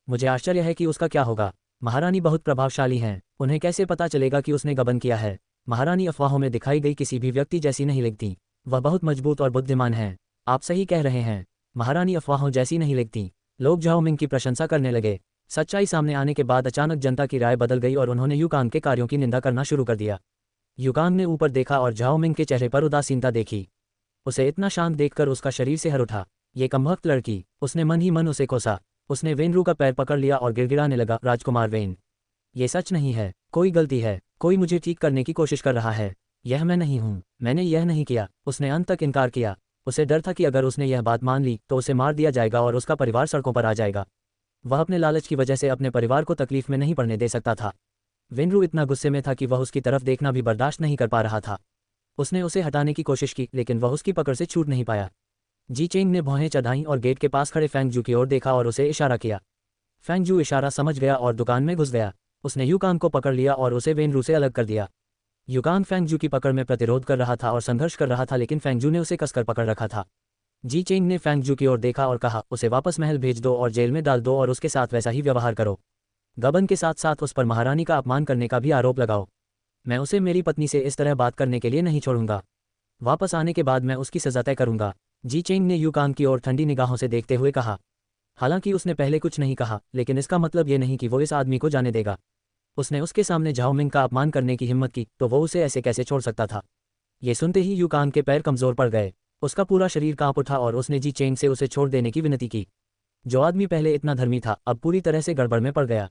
मुझे आश्चर्य है कि उसका क्या होगा। महारानी बहुत प्रभावशाली हैं, उन्हें कैसे पता चलेगा कि उसने गबन किया है। महारानी अफवाहों में दिखाई गई किसी भी व्यक्ति जैसी नहीं लगती। वह बहुत मजबूत और बुद्धिमान है। आप सही कह रहे हैं, महारानी अफवाहों जैसी नहीं लगती। लोग झाओ मिंग की प्रशंसा करने लगे। सच्चाई सामने आने के बाद अचानक जनता की राय बदल गई और उन्होंने यूकांग के कार्यों की निंदा करना शुरू कर दिया। यूकांग ने ऊपर देखा और झाओ मिंग के चेहरे पर उदासीनता देखी। उसे इतना शांत देखकर उसका शरीर से हर उठा। ये कमबख्त लड़की, उसने मन ही मन उसे कोसा। उसने वेनरू का पैर पकड़ लिया और गिड़गिड़ाने लगा, राजकुमार वेन, ये सच नहीं है, कोई गलती है, कोई मुझे ठीक करने की कोशिश कर रहा है। यह मैं नहीं हूँ, मैंने यह नहीं किया। उसने अंत तक इनकार किया। उसे डर था कि अगर उसने यह बात मान ली तो उसे मार दिया जाएगा और उसका परिवार सड़कों पर आ जाएगा। वह अपने लालच की वजह से अपने परिवार को तकलीफ में नहीं पड़ने दे सकता था। वेनरू इतना गुस्से में था कि वह उसकी तरफ देखना भी बर्दाश्त नहीं कर पा रहा था। उसने उसे हटाने की कोशिश की लेकिन वह उसकी पकड़ से छूट नहीं पाया। जी चेंग ने भौहें चढ़ाईं और गेट के पास खड़े फेंग जू की ओर देखा और उसे इशारा किया। फेंग जू इशारा समझ गया और दुकान में घुस गया। उसने यूकांग को पकड़ लिया और उसे वेनरू से अलग कर दिया। यूकांग फेंग जू की पकड़ में प्रतिरोध कर रहा था और संघर्ष कर रहा था, लेकिन फेंग जू ने उसे कसकर पकड़ रखा था। जी चेंग ने फेंग जू की ओर देखा और कहा, उसे वापस महल भेज दो और जेल में डाल दो और उसके साथ वैसा ही व्यवहार करो। गबन के साथ साथ उस पर महारानी का अपमान करने का भी आरोप लगाओ। मैं उसे मेरी पत्नी से इस तरह बात करने के लिए नहीं छोड़ूंगा। वापस आने के बाद मैं उसकी सजा तय करूंगा। जी चेंग ने यूकांग की ओर ठंडी निगाहों से देखते हुए कहा। हालांकि उसने पहले कुछ नहीं कहा, लेकिन इसका मतलब ये नहीं कि वो इस आदमी को जाने देगा। उसने उसके सामने झाओ मिंग का अपमान करने की हिम्मत की तो वो उसे ऐसे कैसे छोड़ सकता था। ये सुनते ही यूकांग के पैर कमजोर पड़ गए। उसका पूरा शरीर कांप उठा और उसने जी चेंग से उसे छोड़ देने की विनती की। जो आदमी पहले इतना धर्मी था अब पूरी तरह से गड़बड़ में पड़ गया।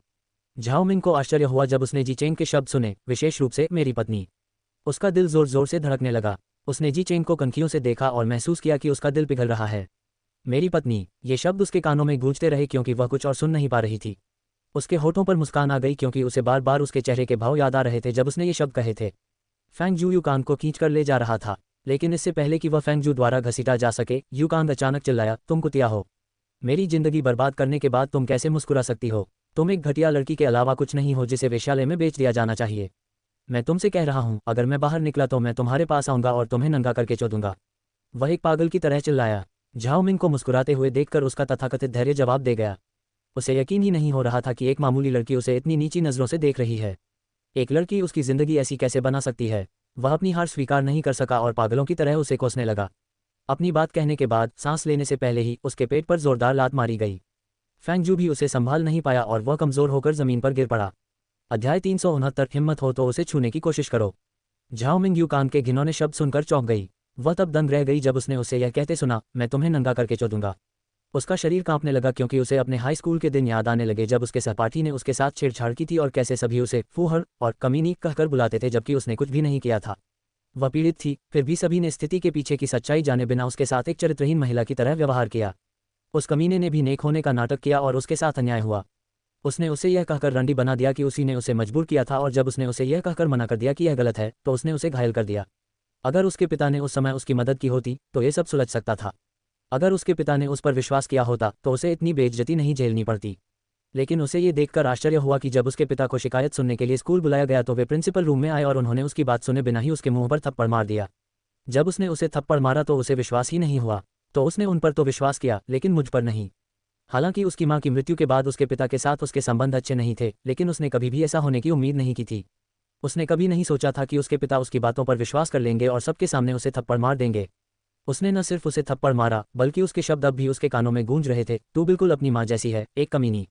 झाओ मिंग को आश्चर्य हुआ जब उसने जी चेंग के शब्द सुने, विशेष रूप से मेरी पत्नी। उसका दिल जोर जोर से धड़कने लगा। उसने जी चेंग को कनखियों से देखा और महसूस किया कि उसका दिल पिघल रहा है। मेरी पत्नी, ये शब्द उसके कानों में गूंजते रहे क्योंकि वह कुछ और सुन नहीं पा रही थी। उसके होठों पर मुस्कान आ गई क्योंकि उसे बार बार उसके चेहरे के भाव याद आ रहे थे जब उसने ये शब्द कहे थे। फेंग जू यूकांग को खींचकर ले जा रहा था, लेकिन इससे पहले कि वह फेंग जू द्वारा घसीटा जा सके, यूकांग अचानक चिल्लाया, तुम कुतिया हो। मेरी जिंदगी बर्बाद करने के बाद तुम कैसे मुस्कुरा सकती हो? तुम एक घटिया लड़की के अलावा कुछ नहीं हो जिसे वेश्यालय में बेच दिया जाना चाहिए। मैं तुमसे कह रहा हूं, अगर मैं बाहर निकला तो मैं तुम्हारे पास आऊंगा और तुम्हें नंगा करके चोदूंगा। वह एक पागल की तरह चिल्लाया। झाओ मिंग को मुस्कुराते हुए देखकर उसका तथाकथित धैर्य जवाब दे गया। उसे यकीन ही नहीं हो रहा था कि एक मामूली लड़की उसे इतनी नीची नज़रों से देख रही है। एक लड़की उसकी जिंदगी ऐसी कैसे बना सकती है? वह अपनी हार स्वीकार नहीं कर सका और पागलों की तरह उसे कोसने लगा। अपनी बात कहने के बाद सांस लेने से पहले ही उसके पेट पर जोरदार लात मारी गई। फेंगजू भी उसे संभाल नहीं पाया और वह कमजोर होकर जमीन पर गिर पड़ा। अध्याय 369 हिम्मत हो तो उसे छूने की कोशिश करो। झाओ मिंग यूकान के घिनौने शब्द सुनकर चौंक गई। वह तब दंग रह गई जब उसने उसे यह कहते सुना, मैं तुम्हें नंगा करके चोदूंगा। उसका शरीर कांपने लगा क्योंकि उसे अपने हाई स्कूल के दिन याद आने लगे जब उसके सहपाठी ने उसके साथ छेड़छाड़ की थी और कैसे सभी उसे फूहड़ और कमीनी कहकर बुलाते थे जबकि उसने कुछ भी नहीं किया था। वह पीड़ित थी, फिर भी सभी ने स्थिति के पीछे की सच्चाई जाने बिना उसके साथ एक चरित्रहीन महिला की तरह व्यवहार किया। उस कमीने ने भी नेक होने का नाटक किया और उसके साथ अन्याय हुआ। उसने उसे यह कहकर रंडी बना दिया कि उसी ने उसे मजबूर किया था और जब उसने उसे यह कहकर मना कर दिया कि यह गलत है तो उसने उसे घायल कर दिया। अगर उसके पिता ने उस समय उसकी मदद की होती तो ये सब सुलझ सकता था। अगर उसके पिता ने उस पर विश्वास किया होता तो उसे इतनी बेइज्जती नहीं झेलनी पड़ती। लेकिन उसे ये देखकर आश्चर्य हुआ कि जब उसके पिता को शिकायत सुनने के लिए स्कूल बुलाया गया तो वे प्रिंसिपल रूम में आए और उन्होंने उसकी बात सुने बिना ही उसके मुंह पर थप्पड़ मार दिया। जब उसने उसे थप्पड़ मारा तो उसे विश्वास ही नहीं हुआ, तो उसने उन पर तो विश्वास किया लेकिन मुझ पर नहीं। हालांकि उसकी मां की मृत्यु के बाद उसके पिता के साथ उसके संबंध अच्छे नहीं थे, लेकिन उसने कभी भी ऐसा होने की उम्मीद नहीं की थी। उसने कभी नहीं सोचा था कि उसके पिता उसकी बातों पर विश्वास कर लेंगे और सबके सामने उसे थप्पड़ मार देंगे। उसने न सिर्फ उसे थप्पड़ मारा बल्कि उसके शब्द अब भी उसके कानों में गूंज रहे थे, तू बिल्कुल अपनी माँ जैसी है, एक कमीनी।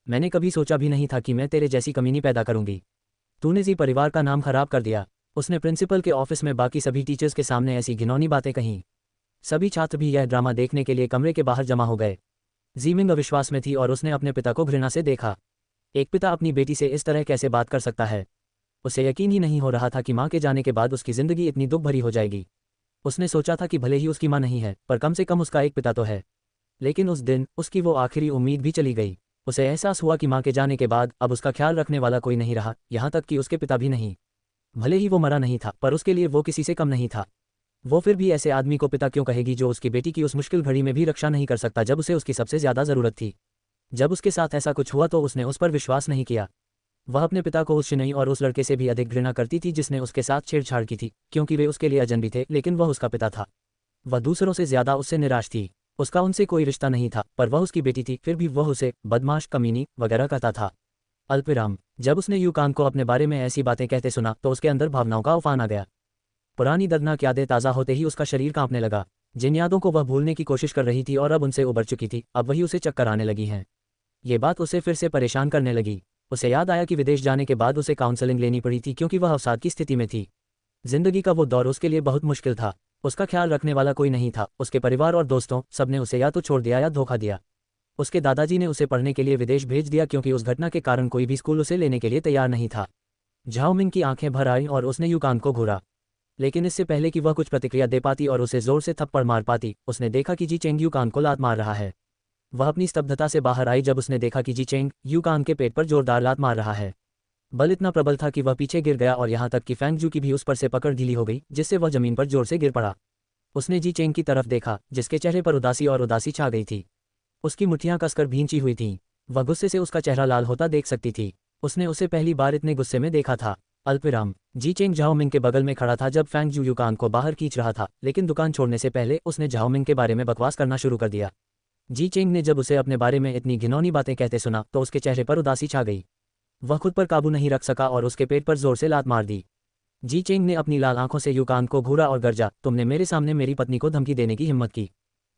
मैंने कभी सोचा भी नहीं था कि मैं तेरे जैसी कमीनी पैदा करूंगी। तूने जी परिवार का नाम खराब कर दिया। उसने प्रिंसिपल के ऑफिस में बाकी सभी टीचर्स के सामने ऐसी घिनौनी बातें कहीं। सभी छात्र भी यह ड्रामा देखने के लिए कमरे के बाहर जमा हो गए। जीमिंग अविश्वास में थी और उसने अपने पिता को घृणा से देखा। एक पिता अपनी बेटी से इस तरह कैसे बात कर सकता है। उसे यकीन ही नहीं हो रहा था कि माँ के जाने के बाद उसकी जिंदगी इतनी दुख भरी हो जाएगी। उसने सोचा था कि भले ही उसकी माँ नहीं है पर कम से कम उसका एक पिता तो है। लेकिन उस दिन उसकी वो आखिरी उम्मीद भी चली गई। उसे एहसास हुआ कि माँ के जाने के बाद अब उसका ख्याल रखने वाला कोई नहीं रहा, यहाँ तक कि उसके पिता भी नहीं। भले ही वो मरा नहीं था पर उसके लिए वो किसी से कम नहीं था। वो फिर भी ऐसे आदमी को पिता क्यों कहेगी जो उसकी बेटी की उस मुश्किल घड़ी में भी रक्षा नहीं कर सकता जब उसे उसकी सबसे ज्यादा जरूरत थी। जब उसके साथ ऐसा कुछ हुआ तो उसने उस पर विश्वास नहीं किया। वह अपने पिता को उस शिनई और उस लड़के से भी अधिक घृणा करती थी जिसने उसके साथ छेड़छाड़ की थी, क्योंकि वे उसके लिए अजनबी थे लेकिन वह उसका पिता था। वह दूसरों से ज्यादा उससे निराश थी। उसका उनसे कोई रिश्ता नहीं था पर वह उसकी बेटी थी, फिर भी वह उसे बदमाश, कमीनी वगैरह कहता था। अल्पविराम। जब उसने यूकान को अपने बारे में ऐसी बातें कहते सुना तो उसके अंदर भावनाओं का उफान आ गया। पुरानी दर्दनाक यादें ताज़ा होते ही उसका शरीर कांपने लगा। जिन यादों को वह भूलने की कोशिश कर रही थी और अब उनसे उबर चुकी थी, अब वही उसे चक्कर आने लगी हैं। ये बात उसे फिर से परेशान करने लगी। उसे याद आया कि विदेश जाने के बाद उसे काउंसलिंग लेनी पड़ी थी क्योंकि वह अवसाद की स्थिति में थी। जिंदगी का वो दौर उसके लिए बहुत मुश्किल था। उसका ख्याल रखने वाला कोई नहीं था। उसके परिवार और दोस्तों सबने उसे या तो छोड़ दिया या धोखा दिया। उसके दादाजी ने उसे पढ़ने के लिए विदेश भेज दिया क्योंकि उस घटना के कारण कोई भी स्कूल उसे लेने के लिए तैयार नहीं था। झाओ मिंग की आंखें भर आईं और उसने यूकान को घूरा। लेकिन इससे पहले कि वह कुछ प्रतिक्रिया दे पाती और उसे जोर से थप्पड़ मार पाती, उसने देखा कि जी चेंग यूकान को लात मार रहा है। वह अपनी स्तब्धता से बाहर आई जब उसने देखा कि जी चेंग यूकान के पेट पर जोरदार लात मार रहा है। बल इतना प्रबल था कि वह पीछे गिर गया और यहाँ तक कि फेंगजू की भी उस पर से पकड़ ढीली हो गई जिससे वह जमीन पर जोर से गिर पड़ा। उसने जी चेंग की तरफ देखा जिसके चेहरे पर उदासी छा गई थी। उसकी मुट्ठियां कसकर भींची हुई थीं। वह गुस्से से उसका चेहरा लाल होता देख सकती थी। उसने उसे पहली बार इतने गुस्से में देखा था। अल्पविराम। जी चेंग झाओ मिंग के बगल में खड़ा था जब फेंगजू यूकान को बाहर खींच रहा था, लेकिन दुकान छोड़ने से पहले उसने झाओ मिंग के बारे में बकवास करना शुरू कर दिया। जी चेंग ने जब उसे अपने बारे में इतनी घिनौनी बातें कहते सुना तो उसके चेहरे पर उदासी छा गई। वह खुद पर काबू नहीं रख सका और उसके पेट पर जोर से लात मार दी। जी चेंग ने अपनी लाल आंखों से यूकान को घूरा और गरजा, तुमने मेरे सामने मेरी पत्नी को धमकी देने की हिम्मत की।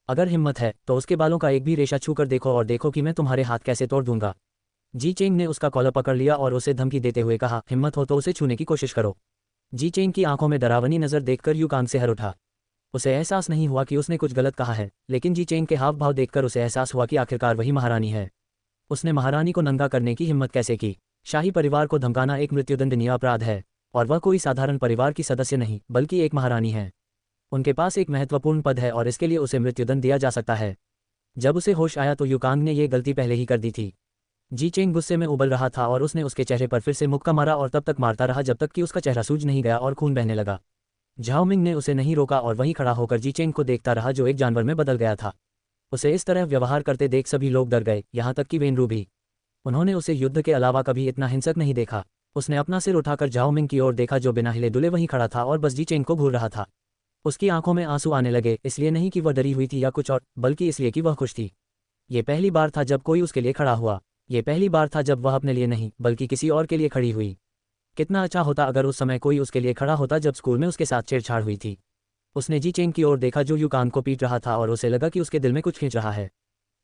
अगर हिम्मत है तो उसके बालों का एक भी रेशा छूकर देखो और देखो कि मैं तुम्हारे हाथ कैसे तोड़ दूंगा। जी चेंग ने उसका कॉलर पकड़ लिया और उसे धमकी देते हुए कहा, हिम्मत हो तो उसे छूने की कोशिश करो। जी चेंग की आंखों में डरावनी नजर देखकर यूकान से हर उठा। उसे एहसास नहीं हुआ कि उसने कुछ गलत कहा है, लेकिन जी चेंग के हाव भाव देखकर उसे एहसास हुआ कि आखिरकार वही महारानी है। उसने महारानी को नंगा करने की हिम्मत कैसे की? शाही परिवार को धमकाना एक मृत्युदंडनीय अपराध है, और वह कोई साधारण परिवार की सदस्य नहीं बल्कि एक महारानी है। उनके पास एक महत्वपूर्ण पद है और इसके लिए उसे मृत्युदंड दिया जा सकता है। जब उसे होश आया तो यूकांग ने यह गलती पहले ही कर दी थी। जी चेंग गुस्से में उबल रहा था और उसने उसके चेहरे पर फिर से मुक्का मारा और तब तक मारता रहा जब तक कि उसका चेहरा सूज नहीं गया और खून बहने लगा। झाओ मिंग ने उसे नहीं रोका और वहीं खड़ा होकर जी चेंग को देखता रहा जो एक जानवर में बदल गया था। उसे इस तरह व्यवहार करते देख सभी लोग डर गए, यहाँ तक कि वेनरू भी। उन्होंने उसे युद्ध के अलावा कभी इतना हिंसक नहीं देखा। उसने अपना सिर उठाकर झाओ मिंग की ओर देखा जो बिना हिले डुले वहीं खड़ा था और बस जी चेंग को घूर रहा था। उसकी आंखों में आंसू आने लगे, इसलिए नहीं कि वह डरी हुई थी या कुछ और, बल्कि इसलिए कि वह खुश थी। ये पहली बार था जब कोई उसके लिए खड़ा हुआ। ये पहली बार था जब वह अपने लिए नहीं बल्कि किसी और के लिए खड़ी हुई। कितना अच्छा होता अगर उस समय कोई उसके लिए खड़ा होता जब स्कूल में उसके साथ छेड़छाड़ हुई थी। उसने जी चेंग की ओर देखा जो युकान को पीट रहा था और उसे लगा कि उसके दिल में कुछ खींच रहा है।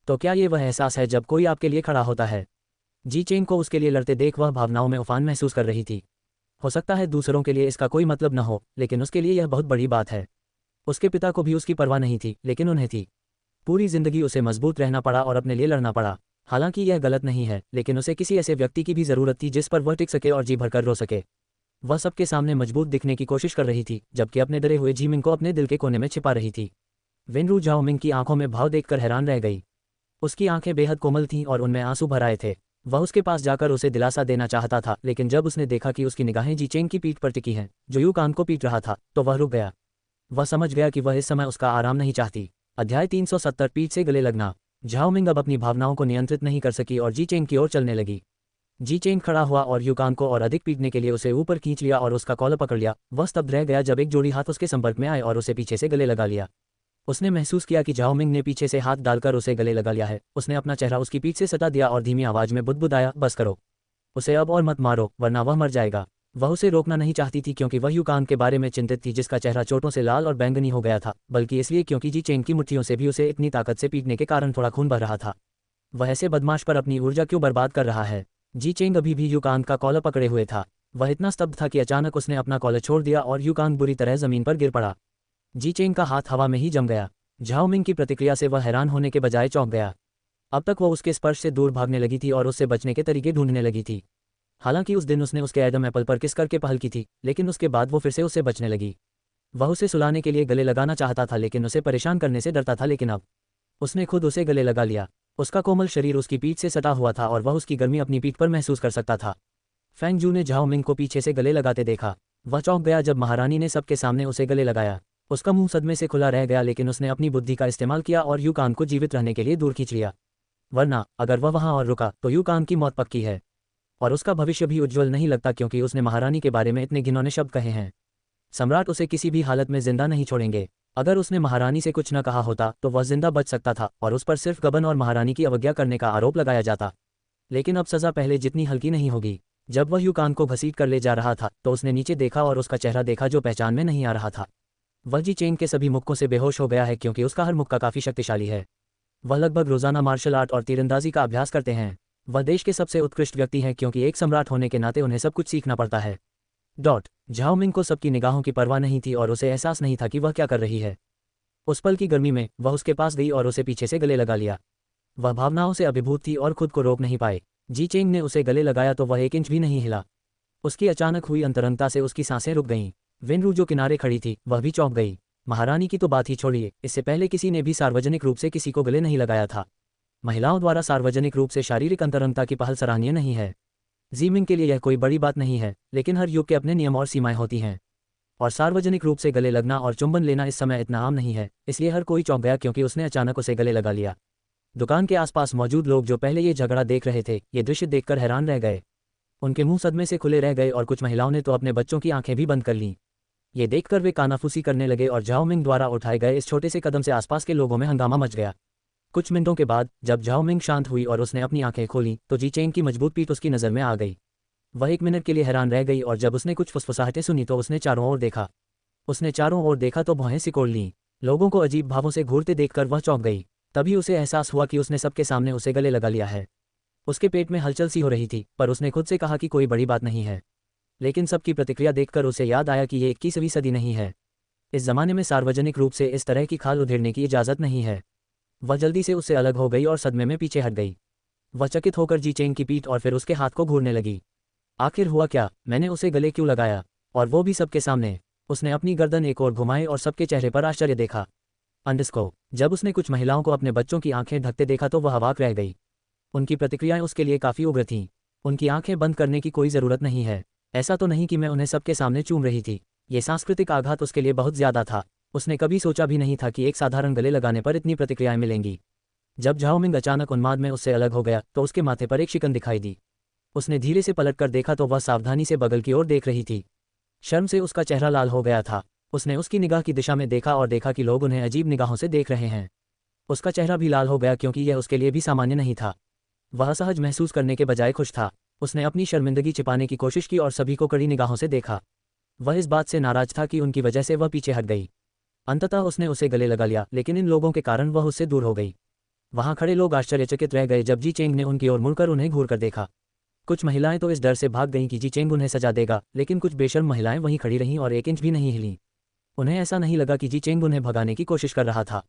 तो क्या ये वह एहसास है जब कोई आपके लिए खड़ा होता है? जी चेंग को उसके लिए लड़ते देख वह भावनाओं में उफान महसूस कर रही थी। हो सकता है दूसरों के लिए इसका कोई मतलब न हो, लेकिन उसके लिए यह बहुत बड़ी बात है। उसके पिता को भी उसकी परवाह नहीं थी, लेकिन उन्हें थी। पूरी जिंदगी उसे मजबूत रहना पड़ा और अपने लिए लड़ना पड़ा। हालांकि यह गलत नहीं है, लेकिन उसे किसी ऐसे व्यक्ति की भी जरूरत थी जिस पर वह टिक सके और जी भरकर रो सके। वह सबके सामने मजबूत दिखने की कोशिश कर रही थी, जबकि अपने डरे हुए जीमिंग को अपने दिल के कोने में छिपा रही थी। वेनरू झाओमिंग की आंखों में भाव देखकर हैरान रह गई। उसकी आंखें बेहद कोमल थीं और उनमें आंसू भर आए थे। वह उसके पास जाकर उसे दिलासा देना चाहता था, लेकिन जब उसने देखा कि उसकी निगाहें जी चेंग की पीठ पर टिकी हैं, जो युकान को पीट रहा था, तो वह रुक गया। वह समझ गया कि वह इस समय उसका आराम नहीं चाहती। अध्याय 370 पीठ से गले लगना। झाओमिंग अब अपनी भावनाओं को नियंत्रित नहीं कर सकी और जी चेंग की ओर चलने लगी। जी चेंग खड़ा हुआ और युकान को और अधिक पीटने के लिए उसे ऊपर खींच लिया और उसका कॉलर पकड़ लिया। वह स्तब्ध रह गया जब एक जोड़ी हाथ उसके संपर्क में आए और उसे पीछे से गले लगा लिया। उसने महसूस किया कि झाओमिंग ने पीछे से हाथ डालकर उसे गले लगा लिया है। उसने अपना चेहरा उसकी पीठ से सटा दिया और धीमी आवाज में बुदबुदाया, बस करो, उसे अब और मत मारो वरना वह मर जाएगा। वह उसे रोकना नहीं चाहती थी क्योंकि वह युकान के बारे में चिंतित थी जिसका चेहरा चोटों से लाल और बैंगनी हो गया था, बल्कि इसलिए क्योंकि जी चेंग की मुट्ठियों से भी उसे इतनी ताकत से पीटने के कारण थोड़ा खून बह रहा था। वह ऐसे बदमाश पर अपनी ऊर्जा क्यों बर्बाद कर रहा है? जी चेंग अभी भी युकान का कॉलर पकड़े हुए था। वह इतना स्तब्ध था कि अचानक उसने अपना कॉलर छोड़ दिया और युकान बुरी तरह जमीन पर गिर पड़ा। जी चेंग का हाथ हवा में ही जम गया। झाओमिंग की प्रतिक्रिया से वह हैरान होने के बजाय चौंक गया। अब तक वह उसके स्पर्श से दूर भागने लगी थी और उससे बचने के तरीके ढूंढने लगी थी। हालांकि उस दिन उसने उसके एडम एप्पल पर किस करके पहल की थी, लेकिन उसके बाद वो फिर से उससे बचने लगी। वह उसे सुलाने के लिए गले लगाना चाहता था, लेकिन उसे परेशान करने से डरता था। लेकिन अब उसने खुद उसे गले लगा लिया। उसका कोमल शरीर उसकी पीठ से सटा हुआ था और वह उसकी गर्मी अपनी पीठ पर महसूस कर सकता था। फेंग जू ने झाओमिंग को पीछे से गले लगाते देखा। वह चौंक गया जब महारानी ने सबके सामने उसे गले लगाया। उसका मुंह सदमे से खुला रह गया, लेकिन उसने अपनी बुद्धि का इस्तेमाल किया और युकान को जीवित रहने के लिए दूर खींच लिया। वरना अगर वह वहां और रुका तो युकान की मौत पक्की है और उसका भविष्य भी उज्जवल नहीं लगता, क्योंकि उसने महारानी के बारे में इतने घिनौने शब्द कहे हैं। सम्राट उसे किसी भी हालत में जिंदा नहीं छोड़ेंगे। अगर उसने महारानी से कुछ न कहा होता तो वह जिंदा बच सकता था और उस पर सिर्फ गबन और महारानी की अवज्ञा करने का आरोप लगाया जाता। लेकिन अब सजा पहले जितनी हल्की नहीं होगी। जब वह युकान को घसीट कर ले जा रहा था तो उसने नीचे देखा और उसका चेहरा देखा जो पहचान में नहीं आ रहा था। वह जी चेंग के सभी मुक्कों से बेहोश हो गया है क्योंकि उसका हर मुक्का काफी शक्तिशाली है। वह लगभग रोजाना मार्शल आर्ट और तीरंदाजी का अभ्यास करते हैं। वह देश के सबसे उत्कृष्ट व्यक्ति हैं क्योंकि एक सम्राट होने के नाते उन्हें सब कुछ सीखना पड़ता है। झाओमिंग को सबकी निगाहों की परवाह नहीं थी और उसे एहसास नहीं था कि वह क्या कर रही है। उस पल की गर्मी में वह उसके पास गई और उसे पीछे से गले लगा लिया। वह भावनाओं से अभिभूत थी और खुद को रोक नहीं पाई। जी चेंग ने उसे गले लगाया तो वह 1 इंच भी नहीं हिला। उसकी अचानक हुई अंतरंगता से उसकी सांसें रुक गईं। वेनरू जो किनारे खड़ी थी वह भी चौंक गई। महारानी की तो बात ही छोड़िए, इससे पहले किसी ने भी सार्वजनिक रूप से किसी को गले नहीं लगाया था। महिलाओं द्वारा सार्वजनिक रूप से शारीरिक अंतरंगता की पहल सराहनीय नहीं है। जीमिंग के लिए यह कोई बड़ी बात नहीं है, लेकिन हर युग के अपने नियम और सीमाएं होती हैं। और सार्वजनिक रूप से गले लगना और चुंबन लेना इस समय इतना आम नहीं है, इसलिए हर कोई चौंक गया क्योंकि उसने अचानक उसे गले लगा लिया। दुकान के आसपास मौजूद लोग जो पहले ये झगड़ा देख रहे थे, ये दृश्य देखकर हैरान रह गए। उनके मुंह सदमे से खुले रह गए और कुछ महिलाओं ने तो अपने बच्चों की आंखें भी बंद कर लीं। ये देखकर वे कानाफूसी करने लगे और झाओमिंग द्वारा उठाए गए इस छोटे से कदम से आसपास के लोगों में हंगामा मच गया। कुछ मिनटों के बाद जब झाओमिंग शांत हुई और उसने अपनी आंखें खोलीं तो जी चेंग की मजबूत पीठ उसकी नज़र में आ गई। वह 1 मिनट के लिए हैरान रह गई और जब उसने कुछ फुसफुसाहटें सुनी तो उसने चारों ओर देखा। उसने चारों ओर देखा तो भौहें सिकोड़ लीं। लोगों को अजीब भावों से घूरते देखकर वह चौंक गई। तभी उसे एहसास हुआ कि उसने सबके सामने उसे गले लगा लिया है। उसके पेट में हलचल सी हो रही थी, पर उसने खुद से कहा कि कोई बड़ी बात नहीं है। लेकिन सबकी प्रतिक्रिया देखकर उसे याद आया कि ये 21वीं सदी नहीं है। इस जमाने में सार्वजनिक रूप से इस तरह की खाल उधेड़ने की इजाज़त नहीं है। वह जल्दी से उससे अलग हो गई और सदमे में पीछे हट गई। वह चकित होकर जी चेंग की पीठ और फिर उसके हाथ को घूरने लगी। आखिर हुआ क्या? मैंने उसे गले क्यों लगाया, और वो भी सबके सामने? उसने अपनी गर्दन एक ओर घुमाई और सबके चेहरे पर आश्चर्य देखा। जब उसने कुछ महिलाओं को अपने बच्चों की आंखें ढकते देखा तो वह अवाक रह गई। उनकी प्रतिक्रियाएं उसके लिए काफ़ी उग्र थीं। उनकी आंखें बंद करने की कोई ज़रूरत नहीं है। ऐसा तो नहीं कि मैं उन्हें सबके सामने चूम रही थी। ये सांस्कृतिक आघात उसके लिए बहुत ज़्यादा था। उसने कभी सोचा भी नहीं था कि एक साधारण गले लगाने पर इतनी प्रतिक्रियाएं मिलेंगी। जब झाओमिंग अचानक उन्माद में उससे अलग हो गया तो उसके माथे पर एक शिकन दिखाई दी। उसने धीरे से पलटकर देखा तो वह सावधानी से बगल की ओर देख रही थी। शर्म से उसका चेहरा लाल हो गया था। उसने उसकी निगाह की दिशा में देखा और देखा कि लोग उन्हें अजीब निगाहों से देख रहे हैं। उसका चेहरा भी लाल हो गया क्योंकि यह उसके लिए भी सामान्य नहीं था। वह असहज महसूस करने के बजाय खुश था। उसने अपनी शर्मिंदगी छिपाने की कोशिश की और सभी को कड़ी निगाहों से देखा। वह इस बात से नाराज था कि उनकी वजह से वह पीछे हट गई। अंततः उसने उसे गले लगा लिया, लेकिन इन लोगों के कारण वह उससे दूर हो गई। वहां खड़े लोग आश्चर्यचकित रह गए जब जी चेंग ने उनकी ओर मुड़कर उन्हें घूर कर देखा। कुछ महिलाएं तो इस डर से भाग गईं कि जी चेंग उन्हें सजा देगा, लेकिन कुछ बेशर्म महिलाएं वहीं खड़ी रहीं और 1 इंच भी नहीं हिलीं। उन्हें ऐसा नहीं लगा कि जी चेंग उन्हें भगाने की कोशिश कर रहा था।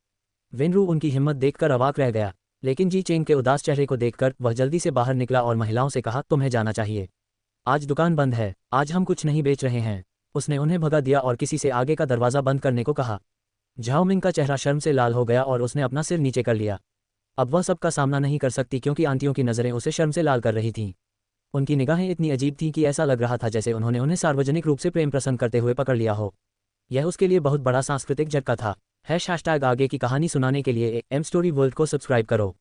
वेनरू उनकी हिम्मत देखकर अवाक रह गया, लेकिन जी चेंग के उदास चेहरे को देखकर वह जल्दी से बाहर निकला और महिलाओं से कहा, तुम्हें जाना चाहिए। आज दुकान बंद है, आज हम कुछ नहीं बेच रहे हैं। उसने उन्हें भगा दिया और किसी से आगे का दरवाज़ा बंद करने को कहा। झाओमिंग का चेहरा शर्म से लाल हो गया और उसने अपना सिर नीचे कर लिया। अब वह सबका सामना नहीं कर सकती क्योंकि आंटियों की नज़रें उसे शर्म से लाल कर रही थीं। उनकी निगाहें इतनी अजीब थीं कि ऐसा लग रहा था जैसे उन्होंने उन्हें सार्वजनिक रूप से प्रेम प्रसन्न करते हुए पकड़ लिया हो। यह उसके लिए बहुत बड़ा सांस्कृतिक झटका था। #आगे की कहानी सुनाने के लिए एम स्टोरी वर्ल्ड को सब्सक्राइब करो।